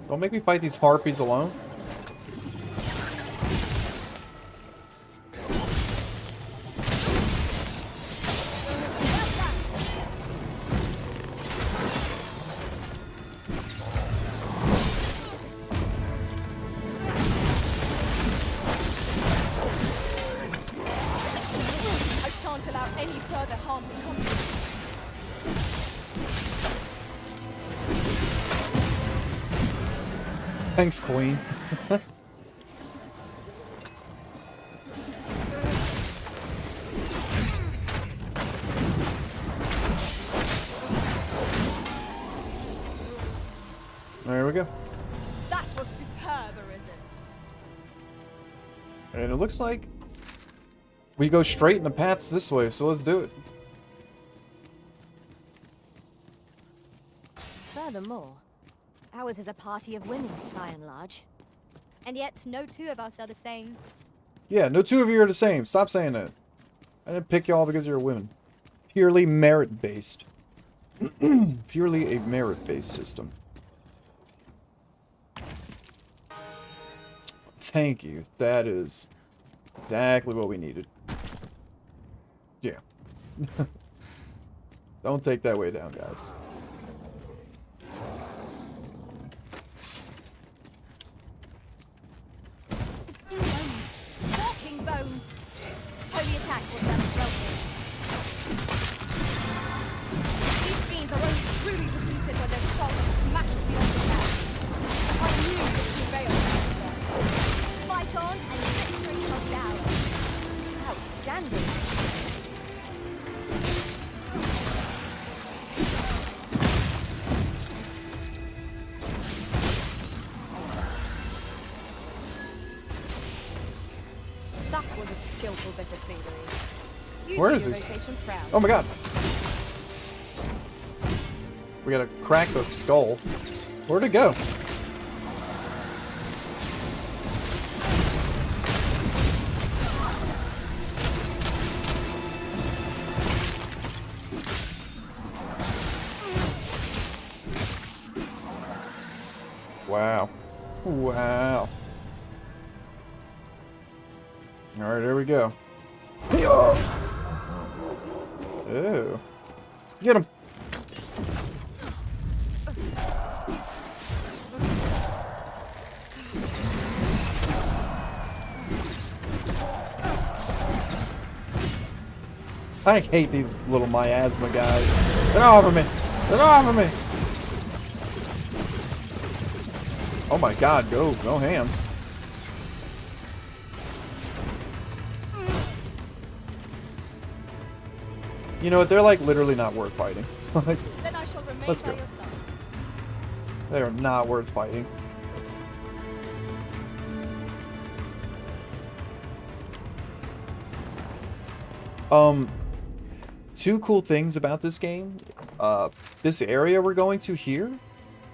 Don't make me fight these harpies alone. I shan't allow any further harm to come to you. Thanks, Queen. There we go. That was superb, Arisen. And it looks like we go straight in the paths this way, so let's do it. Furthermore, ours is a party of women, by and large. And yet, no two of us are the same. Yeah, no two of you are the same. Stop saying that. I didn't pick y'all because you're women. Purely merit-based. Purely a merit-based system. Thank you. That is exactly what we needed. Yeah. Don't take that way down, guys. It's still bones. Walking bones. Holy attacks will sound broken. These fiends are only truly defeated when their skulls are smashed beyond repair. I knew you would prevail against them. Fight on, and victory shall be ours. Outstanding. That was a skillful bit of thievery. Where is he? Oh my god. We gotta crack the skull. Where'd it go? Wow. Wow. Alright, here we go. Ew. Get him! I hate these little miasma guys. Get off of me! Get off of me! Oh my god, go ham. You know what, they're like literally not worth fighting. Like, Then I shall remain let's by go. your side. They are not worth fighting. Two cool things about this game. This area we're going to here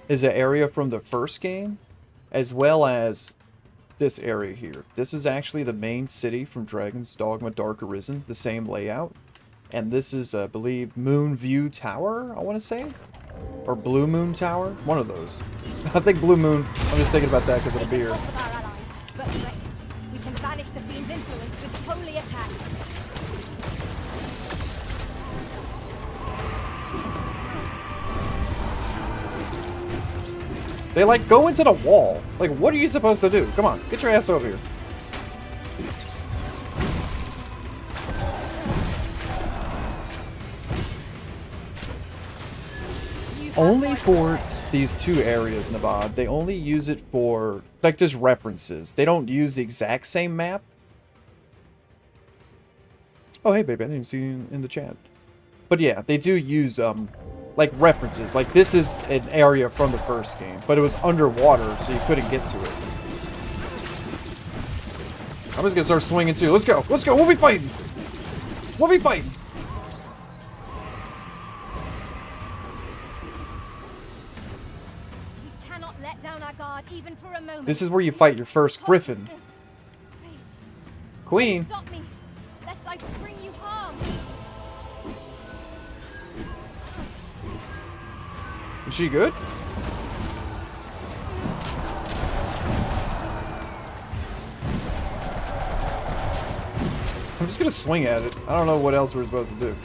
is an area from the first game, as well as this area here. This is actually the main city from Dragon's Dogma Dark Arisen, the same layout. And this is, I believe, Moon View Tower, I want to say? Or Blue Moon Tower? One of those. I think Blue Moon. I'm just thinking about that because of the beer. With our ally, but we can banish the fiend's influence with holy attacks. They, like, go into the wall. Like, what are you supposed to do? Come on, get your ass over here. Only for these two areas, Navad. They only use it for, like, just references. They don't use the exact same map. Oh, hey, baby, I didn't even see you in the chat. But yeah, they do use, like, references. Like, this is an area from the first game, but it was underwater, so you couldn't get to it. I'm just gonna start swinging, too. Let's go. Let's go. We'll be fighting. We'll be fighting. Let down our guard even for a moment. This is where you fight your first griffin. Queen. Stop me, lest I bring you harm. Is she good? I'm just gonna swing at it. I don't know what else we're supposed to do.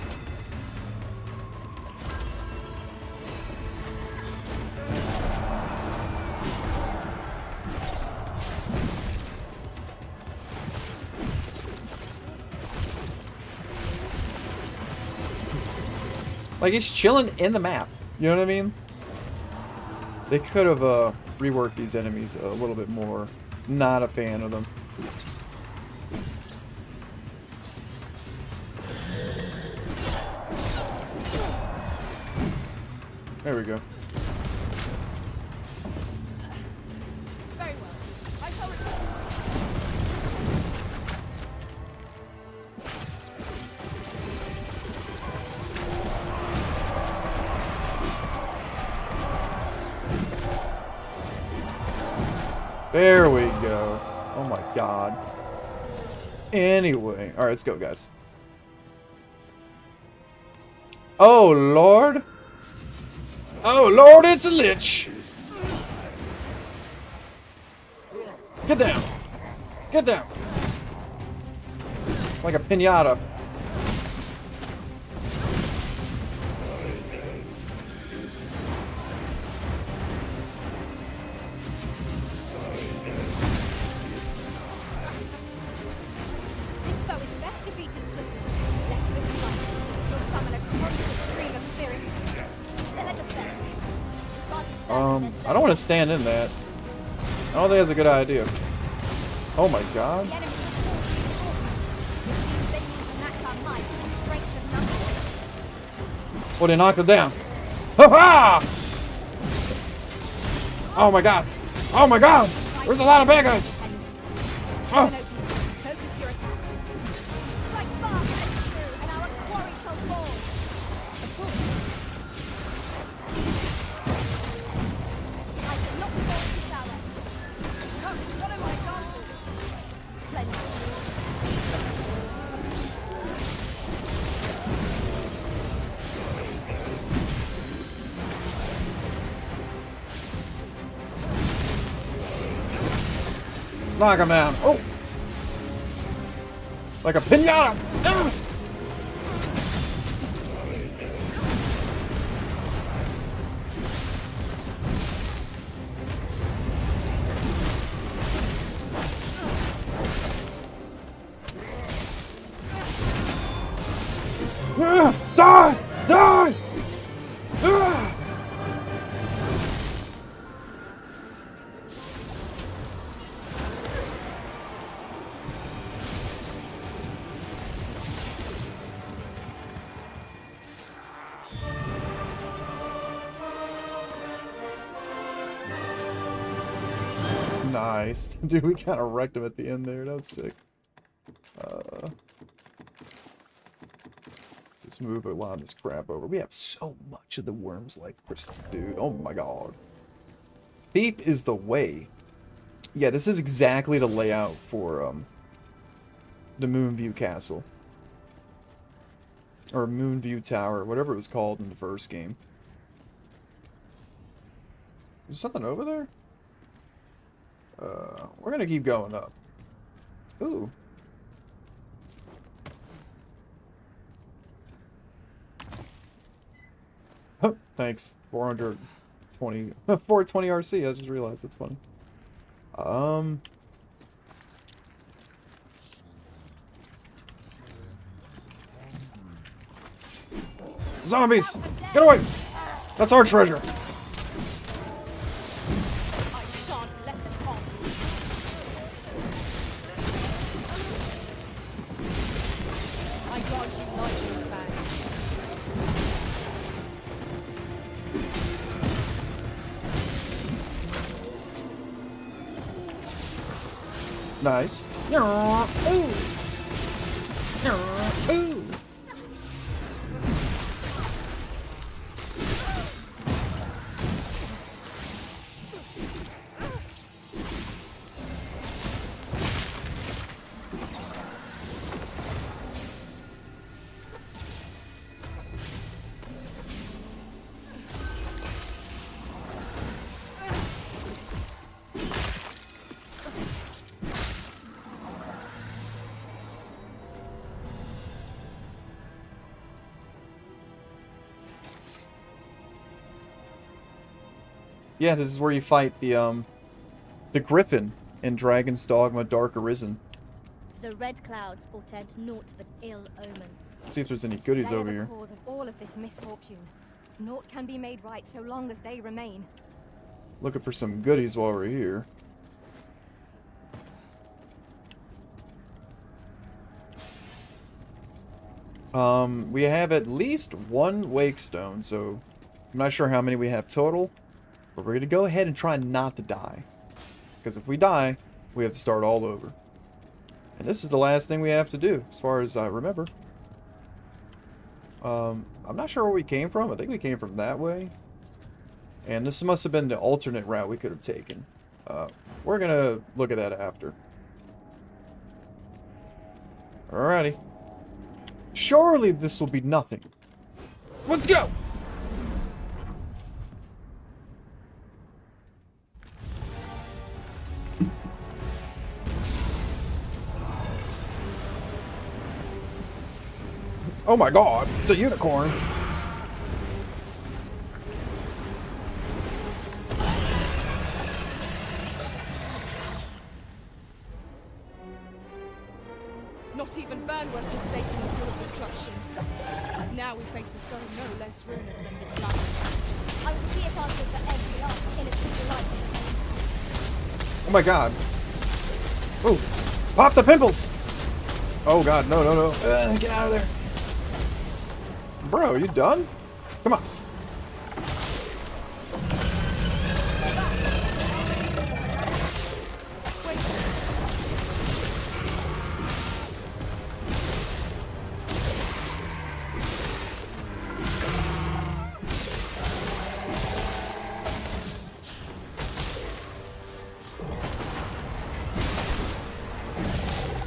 Like, it's chilling in the map. You know what I mean? They could have reworked these enemies a little bit more. Not a fan of them. There we go. Very well. I shall return. There we go. Oh my god. Anyway. Alright, let's go, guys. Oh, Lord. Oh, Lord, it's a lich. Get down. Get down. Like a piñata. I don't want to stand in that. I don't think that's a good idea. Oh my god. Oh, they knocked him down. Ha ha! Oh my god. Oh my god! There's a lot of bad guys! Oh. Focus your attacks. Strike fast and true, and our quarry shall fall. I cannot fall these arrows. Come, follow my example. Knock him down. Oh! Like a piñata! Ah! Die! Die! Ah! Nice. Dude, we kind of wrecked him at the end there. That was sick. Just move a lot of this crap over. We have so much of the worm's life crystal, dude. Oh my god. Thief is the way. Yeah, this is exactly the layout for the Moonview Castle. Or Moonview Tower, whatever it was called in the first game. There's something over there? We're gonna keep going up. Ooh. Thanks. 420 420 RC, I just realized that's funny. Zombies! Get away! That's our treasure! I shan't let them harm you. I dodge you lightning's bag. Nice. Ooh. Ooh. Yeah, this is where you fight the Griffin in Dragon's Dogma Dark Arisen. The red clouds portend naught but ill omens. See if there's any goodies They are over the here. cause of all of this misfortune. Naught can be made right so long as they remain. Looking for some goodies while we're here. We have at least one wake stone, so I'm not sure how many we have total, but we're gonna go ahead and try not to die. Because if we die, we have to start all over. And this is the last thing we have to do, as far as I remember. I'm not sure where we came from. I think we came from that way. And this must have been the alternate route we could have taken. We're gonna look at that after. Alrighty. Surely this will be nothing. Let's go! Oh my god, it's a unicorn. Not even Vernworth is safe from the full destruction. Now we face a foe no less ruinous than the Dogma. I will see it answered for every last innocent life. Oh my god. Oh, pop the pimples! Oh god, no, no, no. Get out of there. Bro, you done? Come on.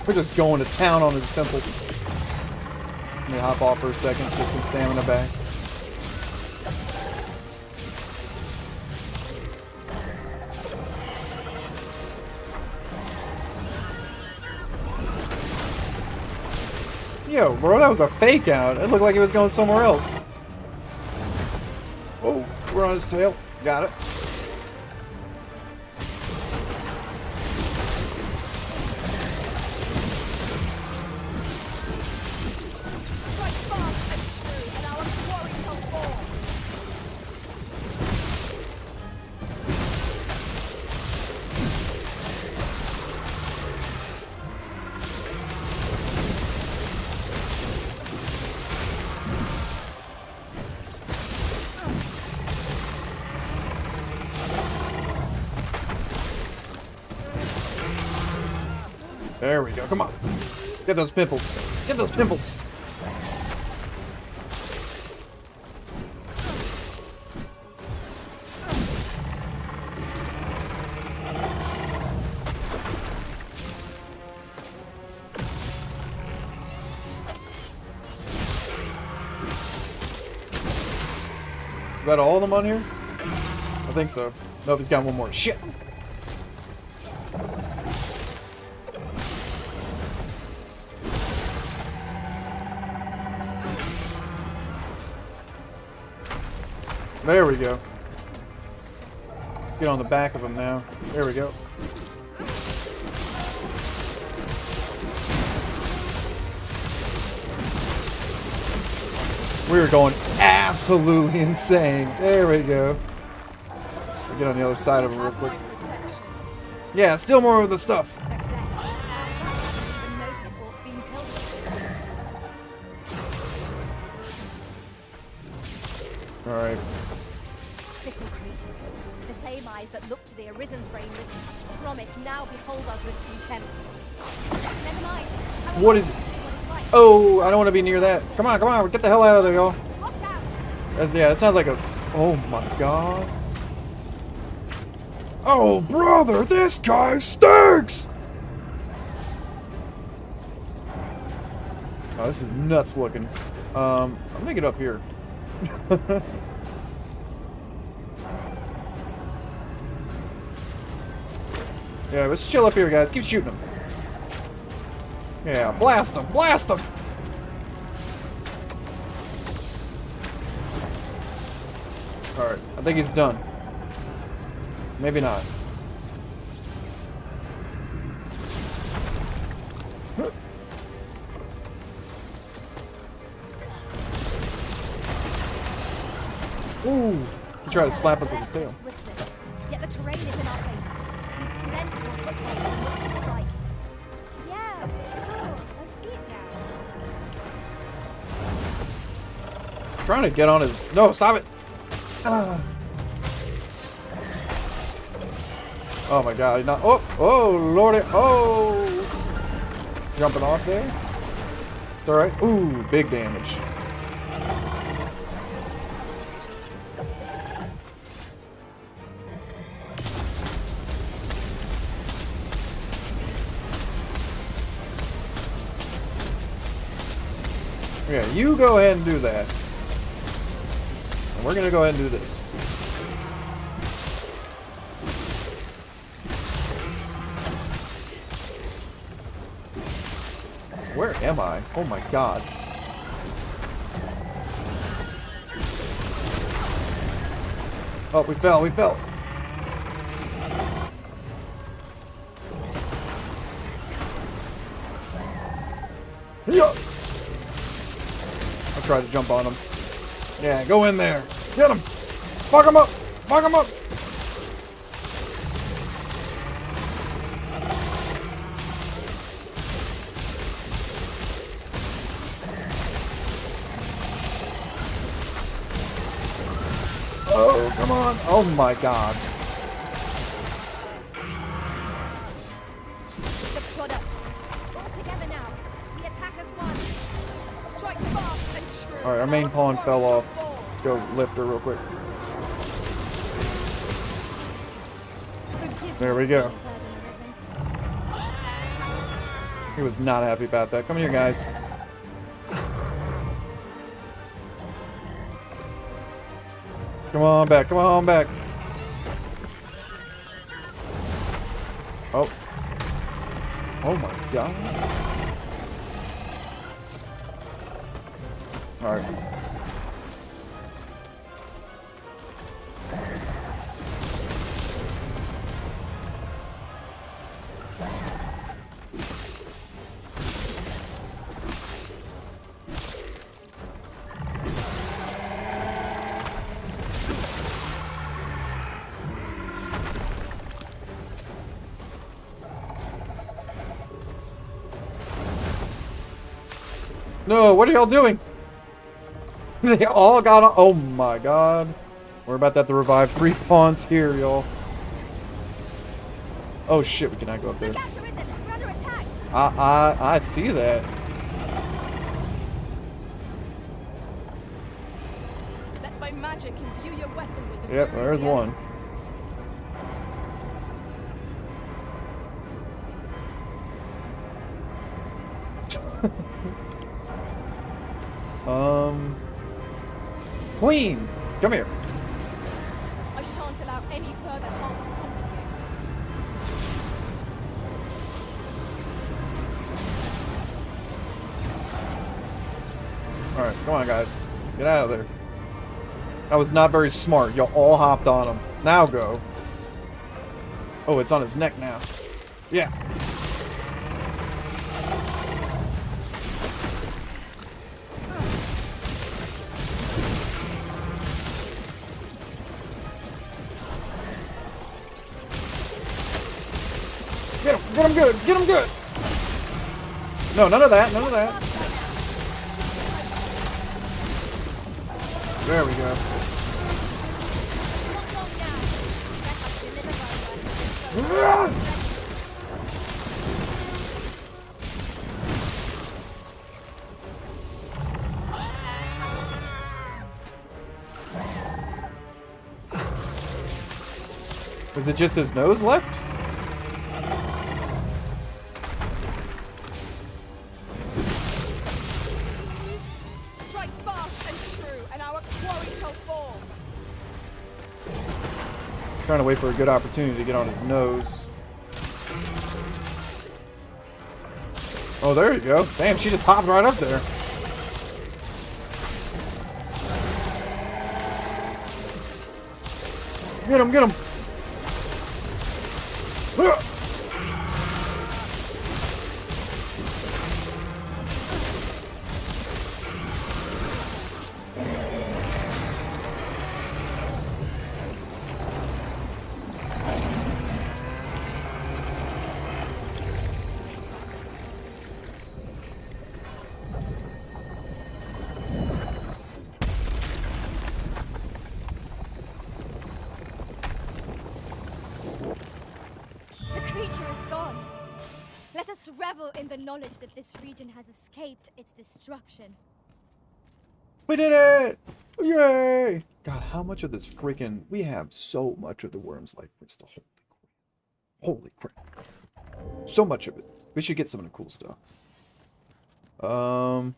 We're just going to town on his pimples. Let me hop off for a second, get some stamina back. Yo, bro, that was a fake out. It looked like he was going somewhere else. Oh, we're on his tail. Got it. There we go. Come on. Get those pimples. Get those pimples. Is that all of them on here? I think so. Nope, he's got one more. Shit! There we go. Get on the back of him now. There we go. We were going absolutely insane. There we go. I'll get on the other side of him real quick. Yeah, still more of the stuff. Alright. Fickle creatures. The same eyes that looked to the Arisen's reign with such promise now behold us with contempt. Never mind. What is it? Oh, I don't want to be near that. Come on, come on. Get the hell out of there, y'all. Yeah, it sounds like a... Oh, my God. Oh, brother, this guy stinks! Oh, this is nuts looking. I'm gonna get up here. Yeah, let's chill up here, guys. Keep shooting them. Yeah, blast them! Blast them! Alright, I think he's done. Maybe not. Ooh! He tried to slap us with his tail. Yet the terrain is in our favor. We've plentiful footholds on which to strike. Yes, of course. I see it now. Trying to get on his... No, stop it! Ah. Oh my God! Not... Oh, oh, lordy! Oh! Jumping off there. It's all right. Ooh, big damage. Yeah, you go ahead and do that. And we're gonna go ahead and do this. Where am I? Oh my God. Oh, we fell, we fell. Yeah. I'll try to jump on him. Yeah, go in there. Get him. Fuck him up. Fuck him up. Oh, come on. Oh my God. The product. All together now. The attack as one. Strike fast and shrewd. Alright, our main pawn fell off. Let's go lift her real quick. There we go. He was not happy about that. Come here, guys. Come on back, come on back. Oh. Oh my God. Alright. No, what are y'all doing? They all got on. Oh my God. We're about to have to revive 3 pawns here, y'all. Oh shit, we cannot go up there. I see that. Let my magic imbue your weapon with the Yep, fury of there's the one. Queen, come here. I shan't allow any further harm to come to you. All right, come on, guys, get out of there. That was not very smart. Y'all all hopped on him. Now go. Oh, it's on his neck now. Yeah. Get him good, get him good. No, none of that, none of that. There we go. Is it just his nose left? Strike fast and true, and our quarry shall fall. Trying to wait for a good opportunity to get on his nose. Oh, there you go. Damn, she just hopped right up there. Get him, get him. The creature is gone. Let us revel in the knowledge that this region has escaped its destruction. We did it! Yay! God, how much of this freaking... We have so much of the Worm's Life Crystal. Holy crap. So much of it. We should get some of the cool stuff. Alright,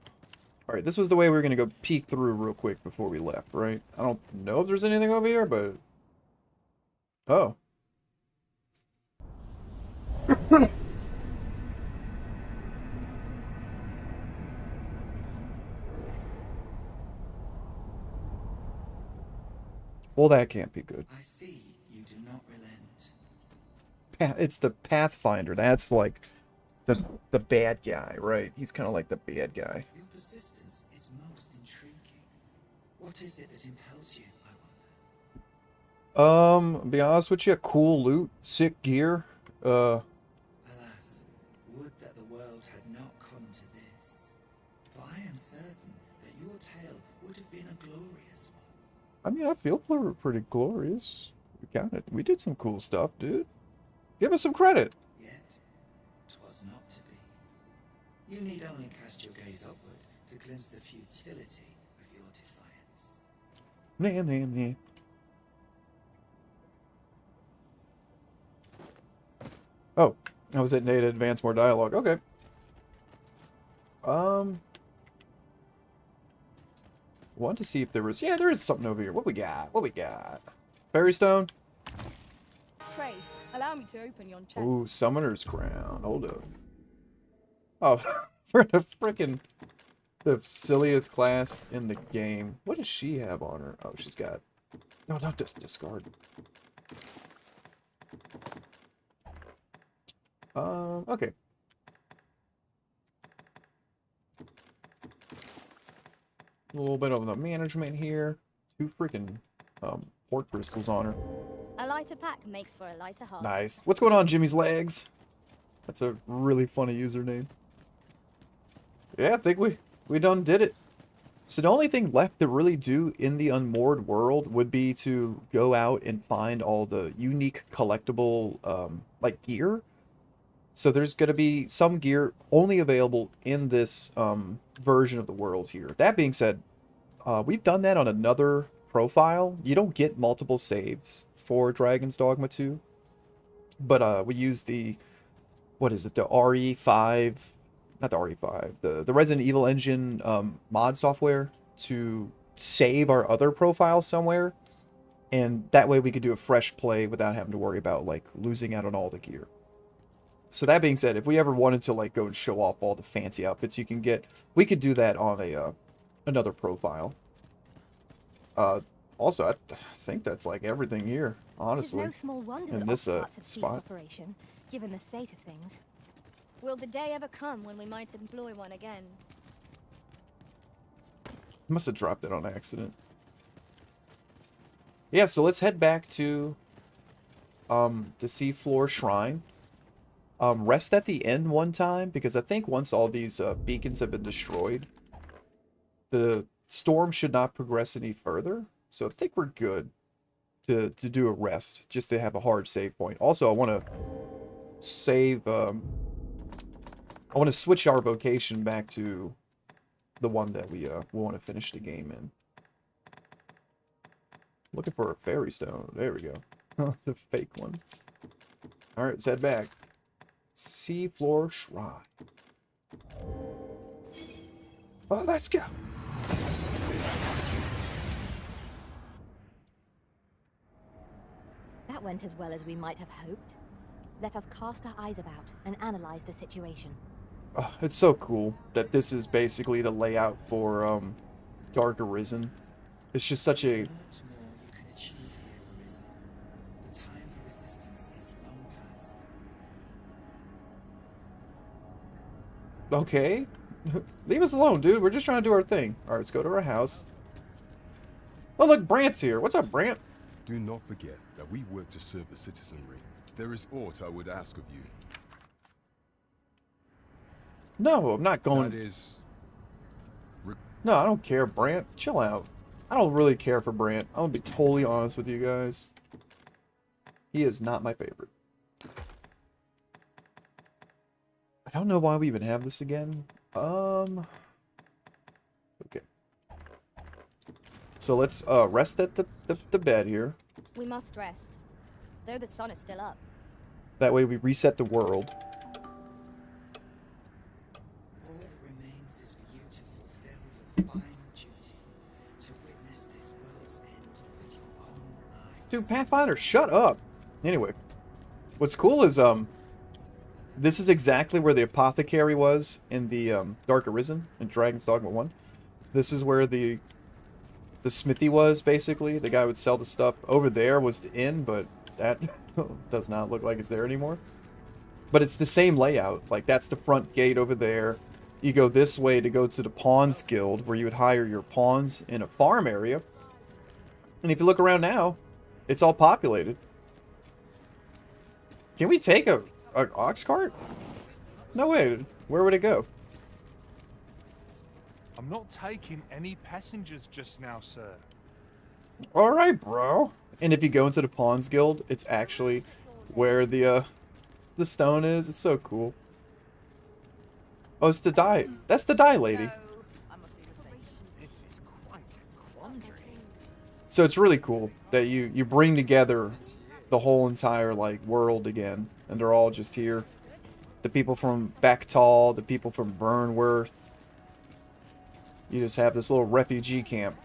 this was the way we were going to go peek through real quick before we left, right? I don't know if there's anything over here, but... Oh. Well, that can't be good. I see you do not relent. It's the Pathfinder. That's like the bad guy, right? He's kind of like the bad guy. Your persistence is most intriguing. What is it that impels you, I wonder? Be honest with you, cool loot, sick gear. Alas, would that the world had not come to this. For I am certain that your tale would have been a glorious one. I mean, I feel pretty glorious. We got it. We did some cool stuff, dude. Give us some credit. Yet, 'twas not to be. You need only cast your gaze upward to glimpse the futility of your defiance. Nah. Oh, I was hitting A to advance more dialogue. Okay. Wanted to see if there was... Yeah, there is something over here. What we got? What we got? Fairy stone? Pray, allow me to open yon chest. Ooh, Summoner's Crown. Hold up. Oh, for the frickin' the silliest class in the game. What does she have on her? Oh, she's got... No, not just discard. Okay. A little bit of the management here. 2 freaking port crystals on her. A lighter pack makes for a lighter heart. Nice. What's going on, Jimmy's Legs? That's a really funny username. Yeah, I think we done did it. So the only thing left to really do in the unmoored world would be to go out and find all the unique collectible like gear. So there's going to be some gear only available in this version of the world here. That being said, we've done that on another profile. You don't get multiple saves for Dragon's Dogma 2. But we use the, what is it, the RE5, not the RE5, the Resident Evil Engine mod software to save our other profile somewhere. And that way we could do a fresh play without having to worry about, like, losing out on all the gear. So that being said, if we ever wanted to like go and show off all the fancy outfits you can get, we could do that on a another profile. Also, I think that's like everything here, honestly. It is no small wonder in that this parts of ceased spot. operation, given the state of things. Will the day ever come when we might employ one again? Must have dropped it on accident. Yeah, so let's head back to the seafloor shrine. Rest at the end one time, because I think once all these beacons have been destroyed, the storm should not progress any further. So I think we're good to do a rest, just to have a hard save point. Also, I want to save, I want to switch our vocation back to the one that we want to finish the game in. Looking for a fairy stone. There we go. The fake ones. Alright, let's head back. Seafloor Shrine. Well, let's go. That went as well as we might have hoped. Let us cast our eyes about and analyze the situation. Oh, it's so cool that this is basically the layout for Dark Arisen. It's just such a... There's much more you can achieve here, Arisen. The time for resistance is long past. Okay. Leave us alone, dude. We're just trying to do our thing. Alright, let's go to our house. Oh, look, Brant's here. What's up, Brant? Do not forget that we work to serve the citizenry. There is aught I would ask of you. No, I'm not going... That is... No, I don't care, Brant. Chill out. I don't really care for Brant. I'm gonna be totally honest with you guys. He is not my favorite. I don't know why we even have this again. Okay. So let's rest at the bed here. We must rest, though the sun is still up. That way we reset the world. All that remains is for you to fulfill your final duty, to witness this world's end with your own eyes. Dude, Pathfinder, shut up. Anyway, what's cool is this is exactly where the apothecary was in the Dark Arisen in Dragon's Dogma 1. This is where the smithy was, basically. The guy would sell the stuff. Over there was the inn, but that does not look like it's there anymore. But it's the same layout. Like, that's the front gate over there. You go this way to go to the Pawns Guild, where you would hire your pawns in a farm area. And if you look around now, it's all populated. Can we take a ox cart? No way. Where would it go? I'm not taking any passengers just now, sir. Alright, bro. And if you go into the Pawns Guild, it's actually where the stone is. It's so cool. Oh, it's the dye. That's the dye lady. This is quite a quandary. So it's really cool that you bring together the whole entire, like, world again. And they're all just here. The people from Bactal, the people from Vernworth. You just have this little refugee camp.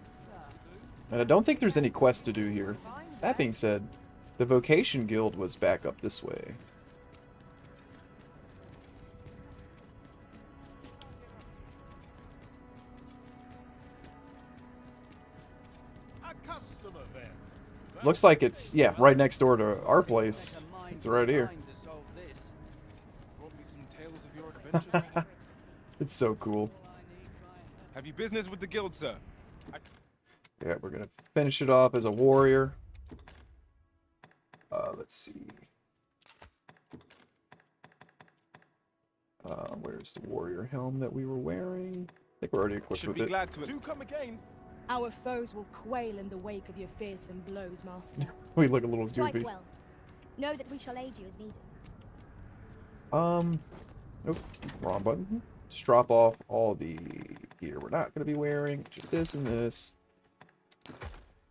And I don't think there's any quests to do here. That being said, the Vocation Guild was back up this way. A customer then. Looks like it's, yeah, right next door to our place. It's right here. Brought me some tales of your adventures. It's so cool. Have you business with the guild, sir? Yeah, we're gonna finish it off as a warrior. Let's see. Where's the warrior helm that we were wearing? I think we're already equipped with it. Glad to do come again. Our foes will quail in the wake of your fearsome blows, Master. We look a little Strike goofy. well. Know that we shall aid you as needed. Nope, wrong button. Just drop off all the gear we're not going to be wearing. Just this and this.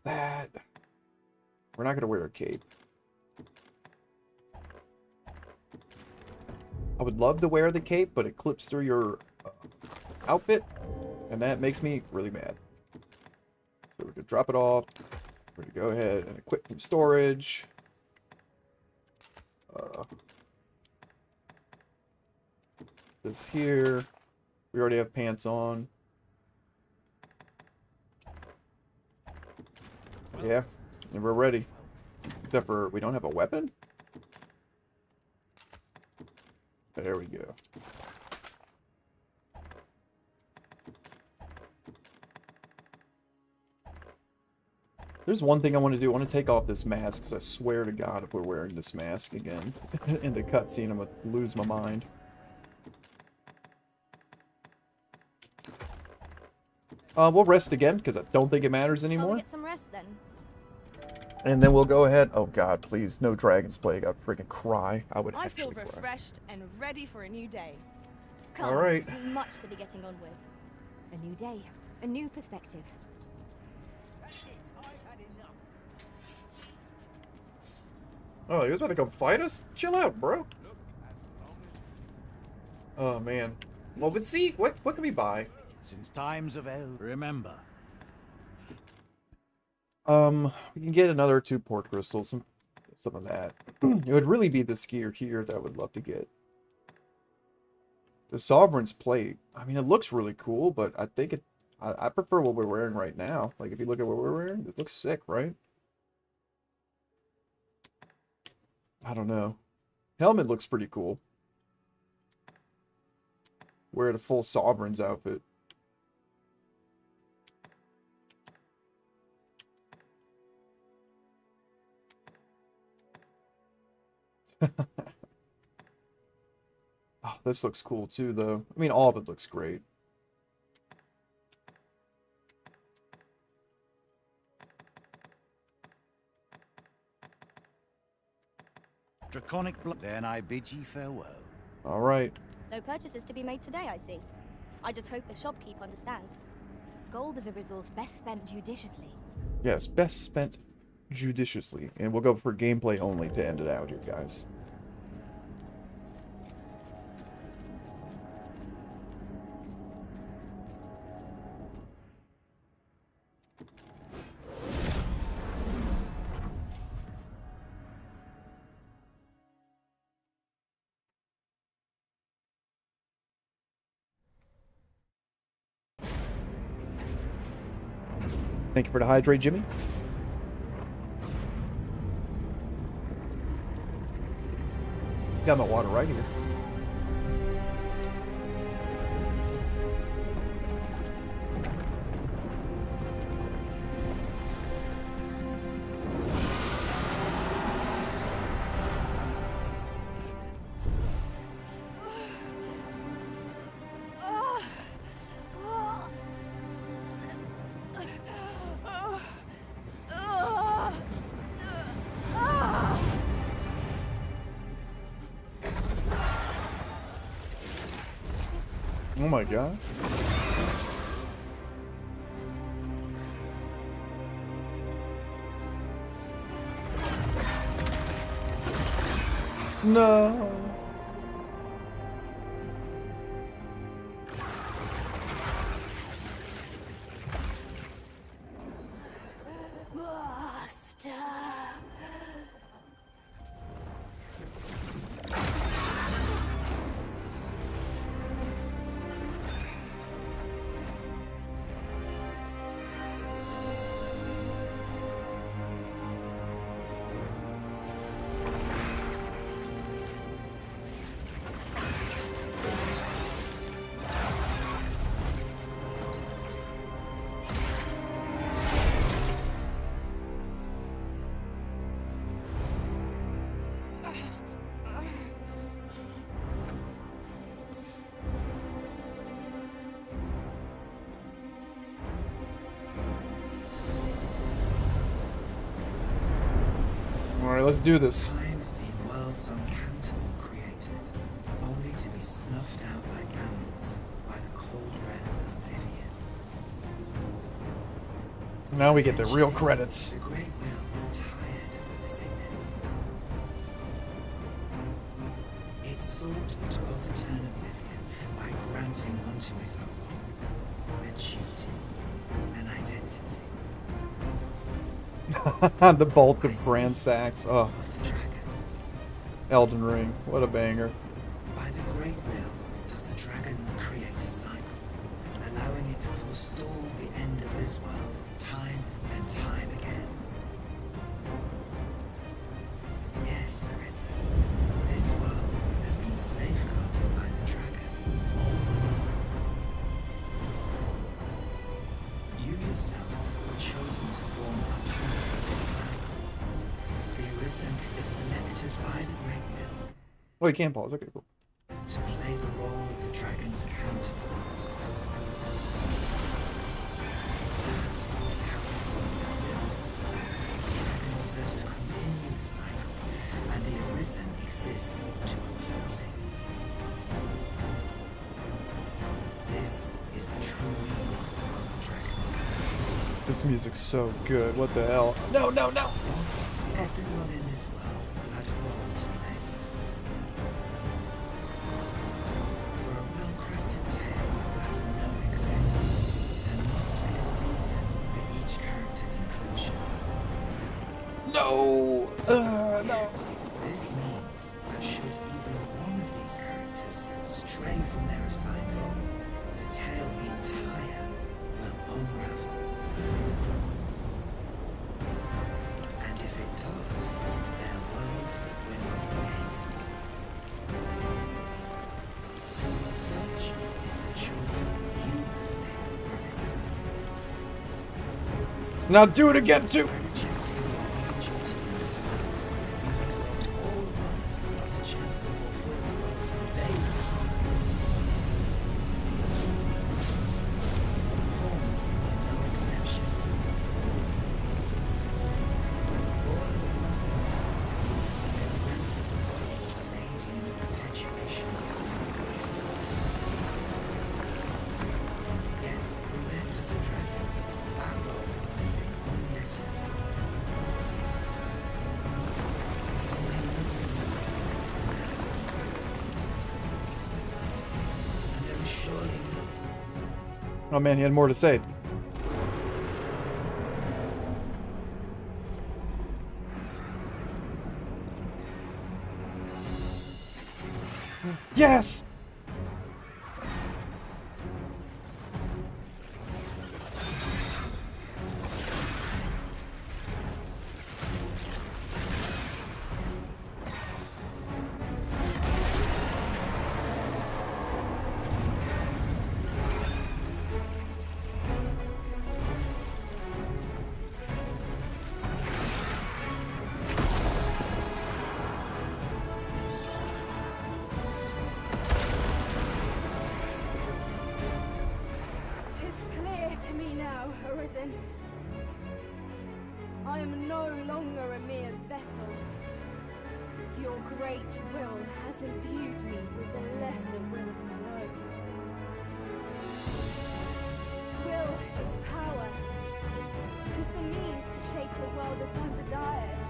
That. We're not going to wear a cape. I would love to wear the cape, but it clips through your outfit, and that makes me really mad. So we're going to drop it off. We're going to go ahead and equip from storage. This here. We already have pants on. Yeah, and we're ready. Except for we don't have a weapon? There we go. There's one thing I want to do. I want to take off this mask, because I swear to God, if we're wearing this mask again in the cutscene, I'm going to lose my mind. We'll rest again, because I don't think it matters anymore. Shall we get some rest, then? And then we'll go ahead. Oh, God, please. No Dragon's Plague. I'd freaking cry. I would I feel actually cry. refreshed and ready for a new day. Come, all right. we've much to be getting on with. A new day, a new perspective. Oh, he was about to come fight us? Chill out, bro. Oh, man. Well, but see, what can we buy? Since times of El, remember. We can get another 2 port crystals, some of that. It would really be this gear here that I would love to get. The Sovereign's plate. I mean, it looks really cool, but I think it. I prefer what we're wearing right now. Like, if you look at what we're wearing, it looks sick, right? I don't know. Helmet looks pretty cool. Wear the full Sovereign's outfit. Oh, this looks cool too, though. I mean, all of it looks great. Draconic blood. Then I bid ye farewell. All right. No purchases to be made today, I see. I just hope the shopkeep understands. Gold is a resource best spent judiciously. Yes, best spent judiciously. And we'll go for gameplay only to end it out here, guys. Thank you for the hydrate, Jimmy. Got my water right here. Oh my god. No. Master. Alright, let's do this. I've seen worlds uncountable created, Now we get the real credits. The Great Will, tired of witnessing this. It sought to overturn oblivion by granting unto it a role, a duty, an identity. The Bolt of Grand Sax. Oh. Of the dragon. Elden Ring. What a banger. By the Great Will does the dragon create a cycle, allowing it to forestall the end of this world time and time again. Yes, there is. This world has been safeguarded by the dragon. You yourself were chosen to form a part of this cycle. The Arisen is selected by the Great Will. Oh, you can pause. Okay, cool. To play the role of the dragon's counterpart. That is how this world is built. The dragon serves to continue the cycle, and the Arisen exists to oppose it. This is the true meaning of the dragon's will. This music's so good. What the hell? No, no, no! Once, everyone in this world had a role to play. For a well-crafted tale has no excess. There must be a reason for each character's inclusion. No! No! Yet, this means that should even one of these characters stray from their assigned role, the tale entire will unravel. And if it does, their world will end. Such is the choice you have made, listen. Now do it again, too! By rejecting your duty in this world, you have robbed all runners of the chance to fulfill the roles they have assigned. Pawns are no exception. Born in the nothingness of the world, they are granted the role of aiding in the perpetuation of the cycle. Yet, bereft of the dragon, that role has been unwritten. Only nothingness is the man. And there is surely no Oh man, he had more to say. Yes! Tis clear to me now, Arisen. I am no longer a mere vessel. Your great will has imbued me with the lesser will of my own. Will is power. 'Tis the means to shape the world as one desires.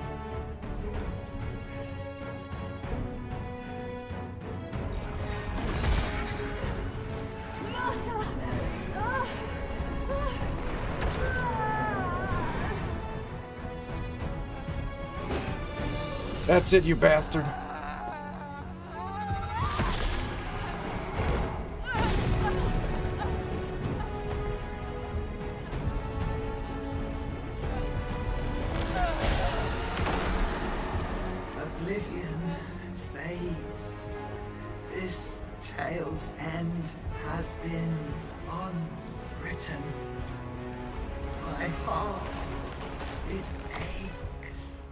Master! That's it, you bastard. Oblivion fades. This tale's end has been unwritten. My heart, it aches.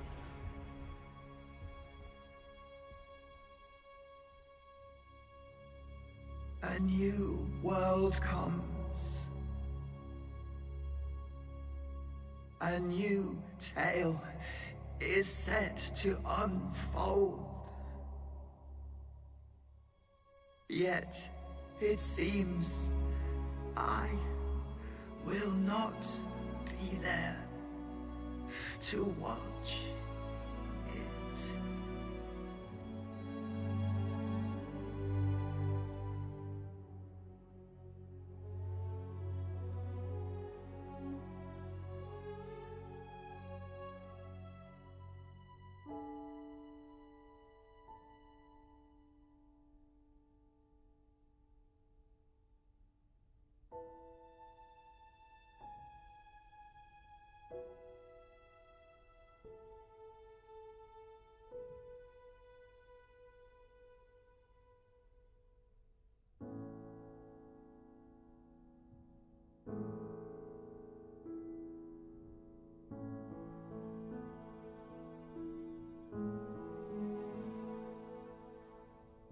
A new world comes. A new tale is set to unfold. Yet, it seems I will not be there. to watch it.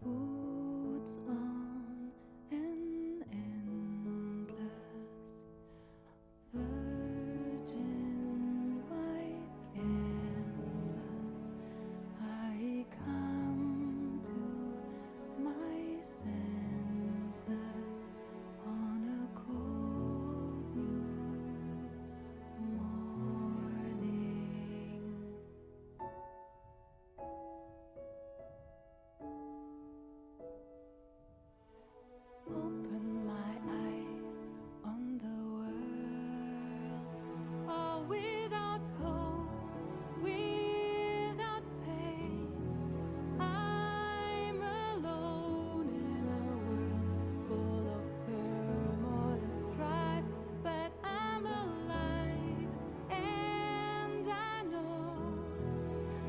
Boots on an endless virgin white canvas, I come to my senses on a cold new morning. Open my eyes on the world, all without hope, without pain. I'm alone in a world full of turmoil and strife, but I'm alive, and I know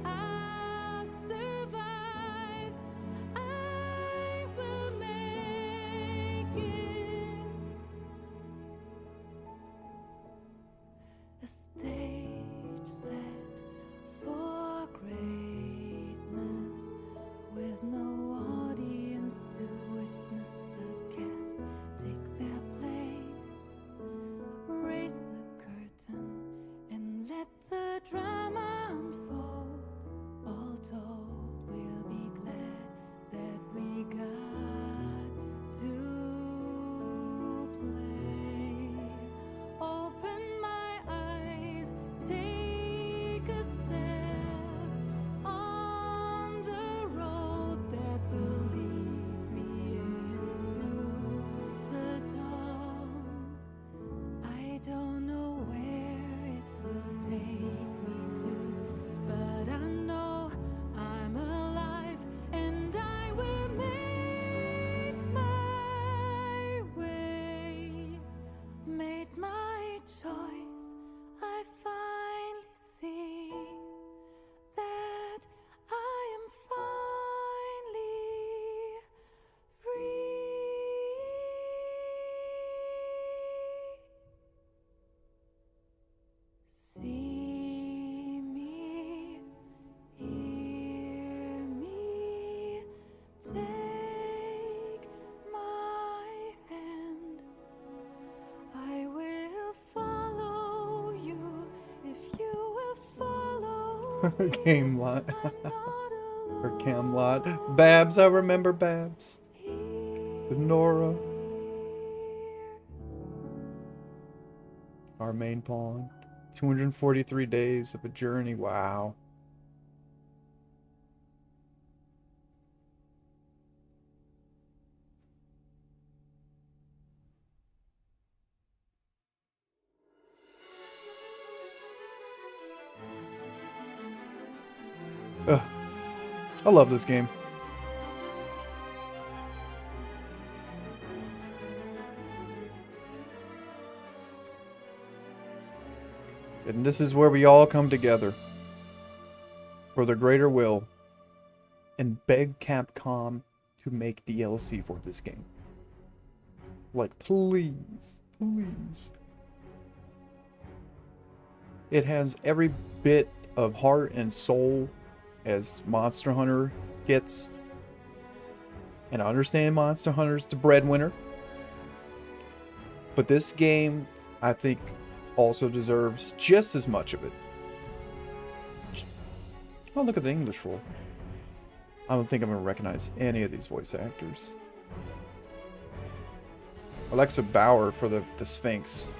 I'll survive. I will make it. A stage set for greatness, with no audience to witness the cast take their place. Raise the curtain and let the drama unfold. All told, we'll be glad that we got to play. Open my eyes, take a step on the road that will lead me into the dawn. I don't know where it will take me to, but I know I'm alive, and I will make my way. Made my choice, I finally see that I am finally free. See me, hear me, take my hand. I will follow you if you will follow me. Camelot. Or Camelot. Babs, I remember Babs. With Nora. Our main pawn. 243 days of a journey. Wow. Ugh. I love this game. And this is where we all come together for the greater will and beg Capcom to make DLC for this game. Like, please, please. It has every bit of heart and soul as Monster Hunter gets. And I understand Monster Hunter's the breadwinner. But this game, I think, also deserves just as much of it. Oh, look at the English roll. I don't think I'm going to recognize any of these voice actors. Alexa Bauer for the Sphinx.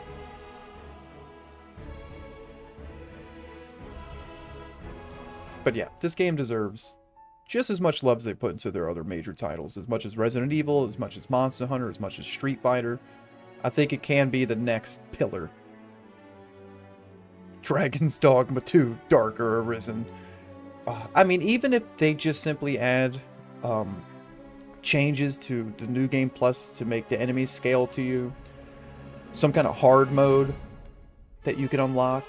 But yeah, this game deserves just as much love as they put into their other major titles. As much as Resident Evil, as much as Monster Hunter, as much as Street Fighter. I think it can be the next pillar. Dragon's Dogma 2, Darker Arisen. I mean, even if they just simply add changes to the New Game Plus to make the enemies scale to you, some kind of hard mode that you can unlock,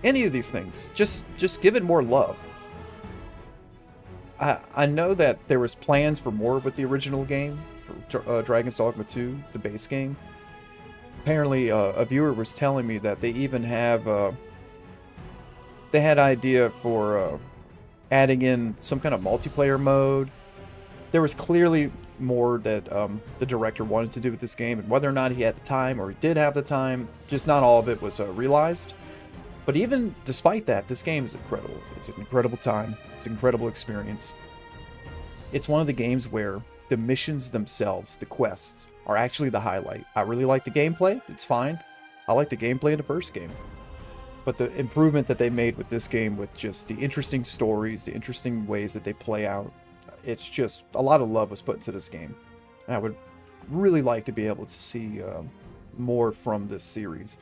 any of these things, just give it more love. I know that there was plans for more with the original game, for, Dragon's Dogma 2, the base game. Apparently, a viewer was telling me that they even have, they had idea for adding in some kind of multiplayer mode. There was clearly more that the director wanted to do with this game, and whether or not he had the time, or he did have the time, just not all of it was realized. But even despite that, this game is incredible. It's an incredible time. It's an incredible experience. It's one of the games where the missions themselves, the quests, are actually the highlight. I really like the gameplay. It's fine. I like the gameplay in the first game. But the improvement that they made with this game, with just the interesting stories, the interesting ways that they play out, it's just a lot of love was put into this game. And I would really like to be able to see more from this series.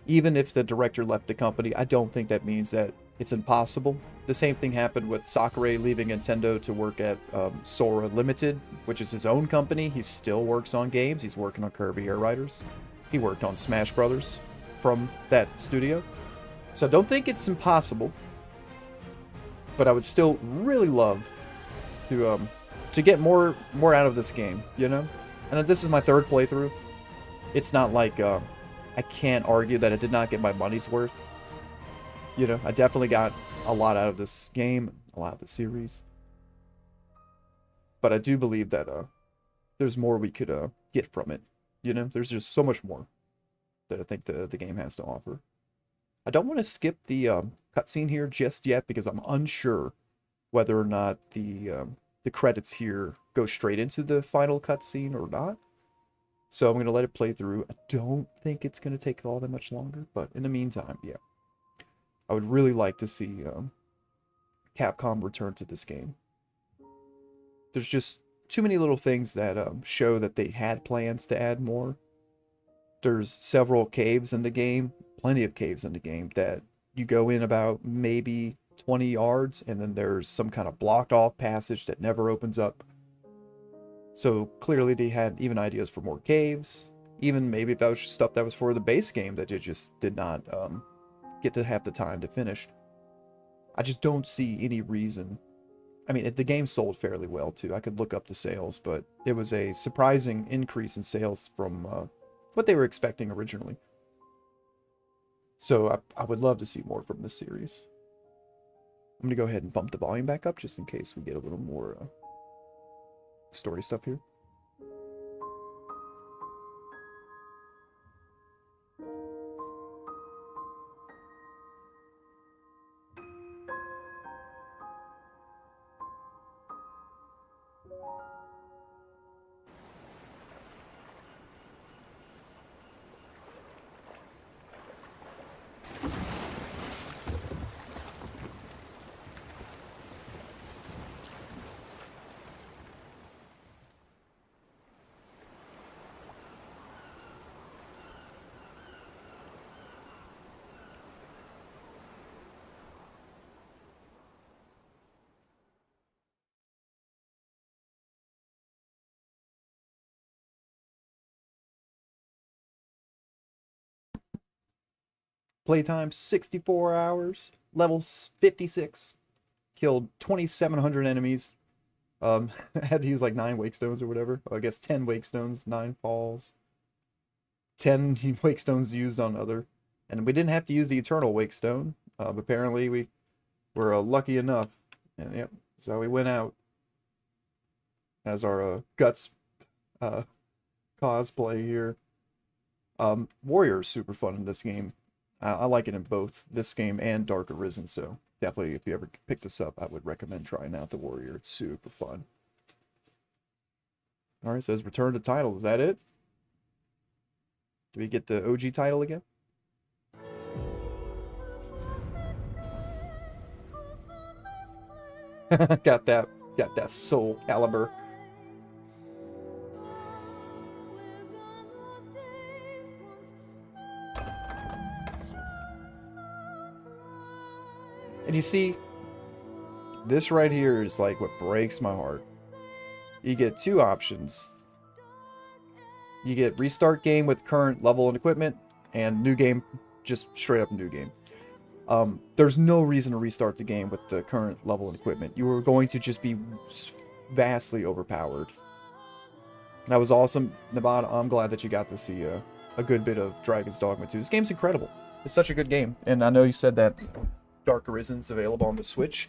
Even if the director left the company, I don't think that means that it's impossible. The same thing happened with Sakurai leaving Nintendo to work at Sora Limited, which is his own company. He still works on games. He's working on Kirby Air Riders. He worked on Smash Brothers from that studio. So I don't think it's impossible. But I would still really love to get more out of this game, you know? And this is my third playthrough. It's not like I can't argue that I did not get my money's worth. You know, I definitely got a lot out of this game, a lot of the series. But I do believe that there's more we could get from it. You know, there's just so much more that I think the game has to offer. I don't want to skip the cutscene here just yet because I'm unsure whether or not the credits here go straight into the final cutscene or not. So I'm going to let it play through. I don't think it's going to take all that much longer, but in the meantime, yeah. I would really like to see Capcom return to this game. There's just too many little things that show that they had plans to add more. There's several caves in the game, plenty of caves in the game, that you go in about maybe 20 yards, and then there's some kind of blocked off passage that never opens up. So clearly they had even ideas for more caves. Even maybe if that was stuff that was for the base game that they just did not get to have the time to finish. I just don't see any reason. I mean, the game sold fairly well too. I could look up the sales, but it was a surprising increase in sales from what they were expecting originally. So I would love to see more from this series. I'm going to go ahead and bump the volume back up just in case we get a little more story stuff here. Playtime 64 hours, level 56, killed 2,700 enemies. Had to use like 9 wake stones or whatever. I guess 10 wake stones, 9 falls, 10 wake stones used on other, and we didn't have to use the eternal wake stone. Apparently we were lucky enough, and yep. So we went out as our guts cosplay here. Warrior is super fun in this game. I like it in both this game and Dark Arisen, so definitely if you ever pick this up, I would recommend trying out the Warrior. It's super fun. Alright, so says return to title. Is that it? Do we get the OG title again? got that soul caliber. And you see, this right here is like what breaks my heart. You get two options. You get restart game with current level and equipment, and new game, just straight up new game. There's no reason to restart the game with the current level and equipment. You are going to just be vastly overpowered. That was awesome, Nevada. I'm glad that you got to see a good bit of Dragon's Dogma 2. This game's incredible. It's such a good game. And I know you said that Dark Arisen's available on the Switch.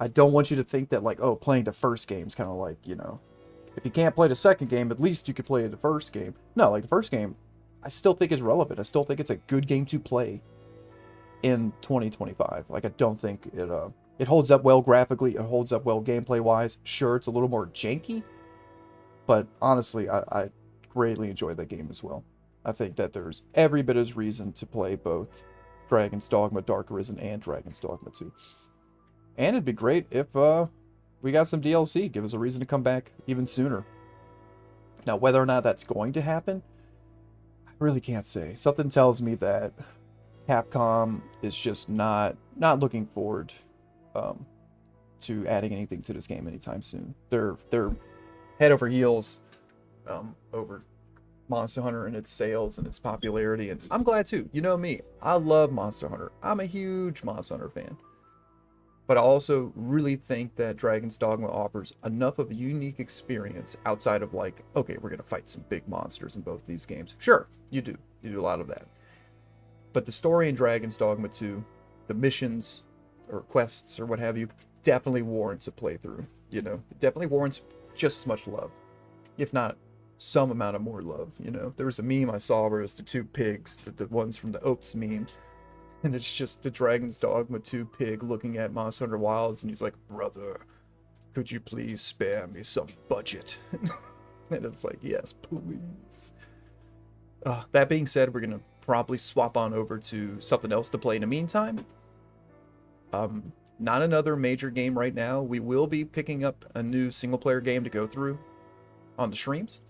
I don't want you to think that, like, oh, playing the first game's kind of like, you know, if you can't play the second game, at least you could play the first game. No, like, the first game, I still think is relevant. I still think it's a good game to play in 2025. Like, I don't think it holds up well graphically. It holds up well gameplay-wise. Sure, it's a little more janky, but honestly, I greatly enjoyed that game as well. I think that there's every bit of reason to play both Dragon's Dogma, Dark Arisen, and Dragon's Dogma 2. And it'd be great if we got some DLC. Give us a reason to come back even sooner. Now, whether or not that's going to happen, I really can't say. Something tells me that Capcom is just not looking forward to adding anything to this game anytime soon. They're head over heels over Monster Hunter and its sales and its popularity, and I'm glad too. You know me, I love Monster Hunter. I'm a huge Monster Hunter fan. But I also really think that Dragon's Dogma offers enough of a unique experience outside of, like, okay, we're going to fight some big monsters in both these games. Sure, you do. You do a lot of that. But the story in Dragon's Dogma 2, the missions or quests or what have you, definitely warrants a playthrough. You know, it definitely warrants just as much love, if not some amount of more love. You know, there was a meme I saw where it was the two pigs, the ones from the Oats meme. And it's just the Dragon's Dogma 2 pig looking at Monster Hunter Wilds, and he's like, brother, could you please spare me some budget? And it's like, yes, please. That being said, we're going to probably swap on over to something else to play in the meantime. Not another major game right now. We will be picking up a new single-player game to go through on the streams.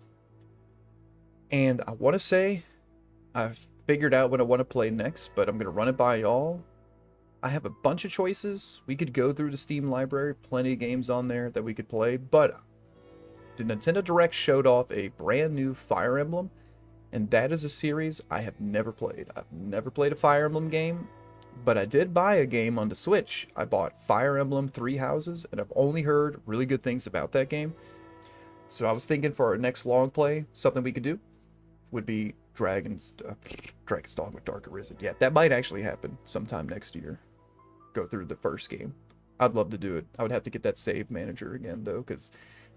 And I want to say, I've figured out what I want to play next, but I'm going to run it by y'all. I have a bunch of choices. We could go through the Steam library, plenty of games on there that we could play, but the Nintendo Direct showed off a brand new Fire Emblem, and that is a series I have never played. I've never played a Fire Emblem game, but I did buy a game on the Switch. I bought Fire Emblem Three Houses, and I've only heard really good things about that game. So I was thinking for our next long play, something we could do would be Dragon's Dogma Dark Arisen. Yeah, that might actually happen sometime next year. Go through the first game. I'd love to do it. I would have to get that save manager again, though, because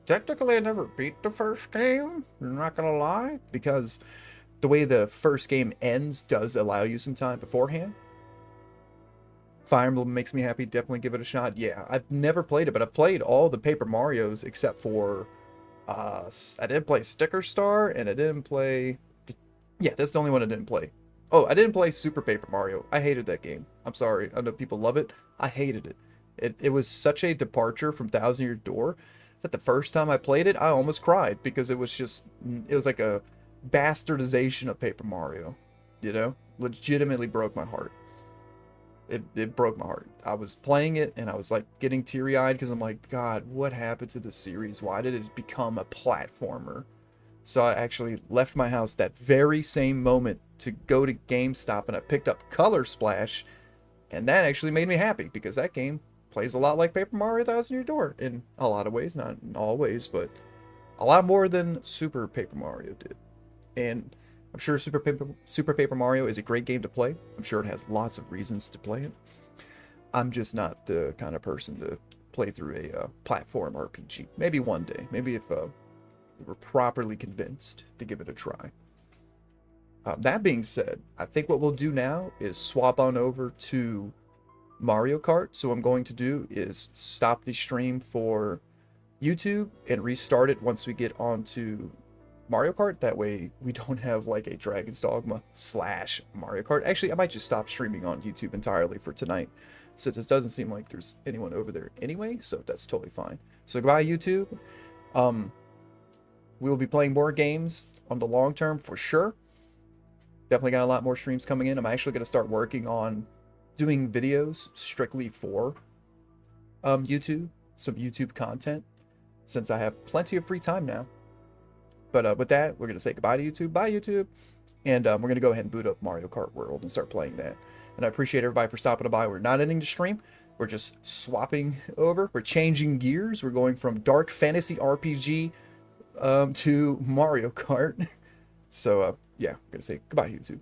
technically I never beat the first game. I'm not going to lie. Because the way the first game ends does allow you some time beforehand. Fire Emblem makes me happy. Definitely give it a shot. Yeah, I've never played it, but I've played all the Paper Marios except for... I didn't play Sticker Star, and I didn't play... Yeah, that's the only one I didn't play. Oh, I didn't play Super Paper Mario. I hated that game. I'm sorry. I know people love it. I hated it. It was such a departure from Thousand Year Door that the first time I played it, I almost cried because it was just... It was like a bastardization of Paper Mario. You know? Legitimately broke my heart. It broke my heart. I was playing it and I was like getting teary-eyed because I'm like, God, what happened to the series? Why did it become a platformer? So I actually left my house that very same moment to go to GameStop, and I picked up Color Splash, and that actually made me happy because that game plays a lot like Paper Mario Thousand Year Door in a lot of ways, not in all ways, but a lot more than Super Paper Mario did. And I'm sure Super Paper Mario is a great game to play. I'm sure it has lots of reasons to play it. I'm just not the kind of person to play through a platform RPG. Maybe one day. Maybe if we're properly convinced to give it a try. That being said, I think what we'll do now is swap on over to Mario Kart. So what I'm going to do is stop the stream for YouTube and restart it once we get onto Mario Kart. That way we don't have like a Dragon's Dogma / Mario Kart. Actually, I might just stop streaming on YouTube entirely for tonight, since it doesn't seem like there's anyone over there anyway, so that's totally fine. So goodbye, YouTube. We will be playing more games on the long term for sure. Definitely got a lot more streams coming in. I'm actually going to start working on doing videos strictly for YouTube, some YouTube content, since I have plenty of free time now. But with that, we're going to say goodbye to YouTube. Bye, YouTube. And we're going to go ahead and boot up Mario Kart World and start playing that. And I appreciate everybody for stopping by. We're not ending the stream. We're just swapping over. We're changing gears. We're going from dark fantasy RPG to Mario Kart. So, yeah, I'm going to say goodbye, YouTube.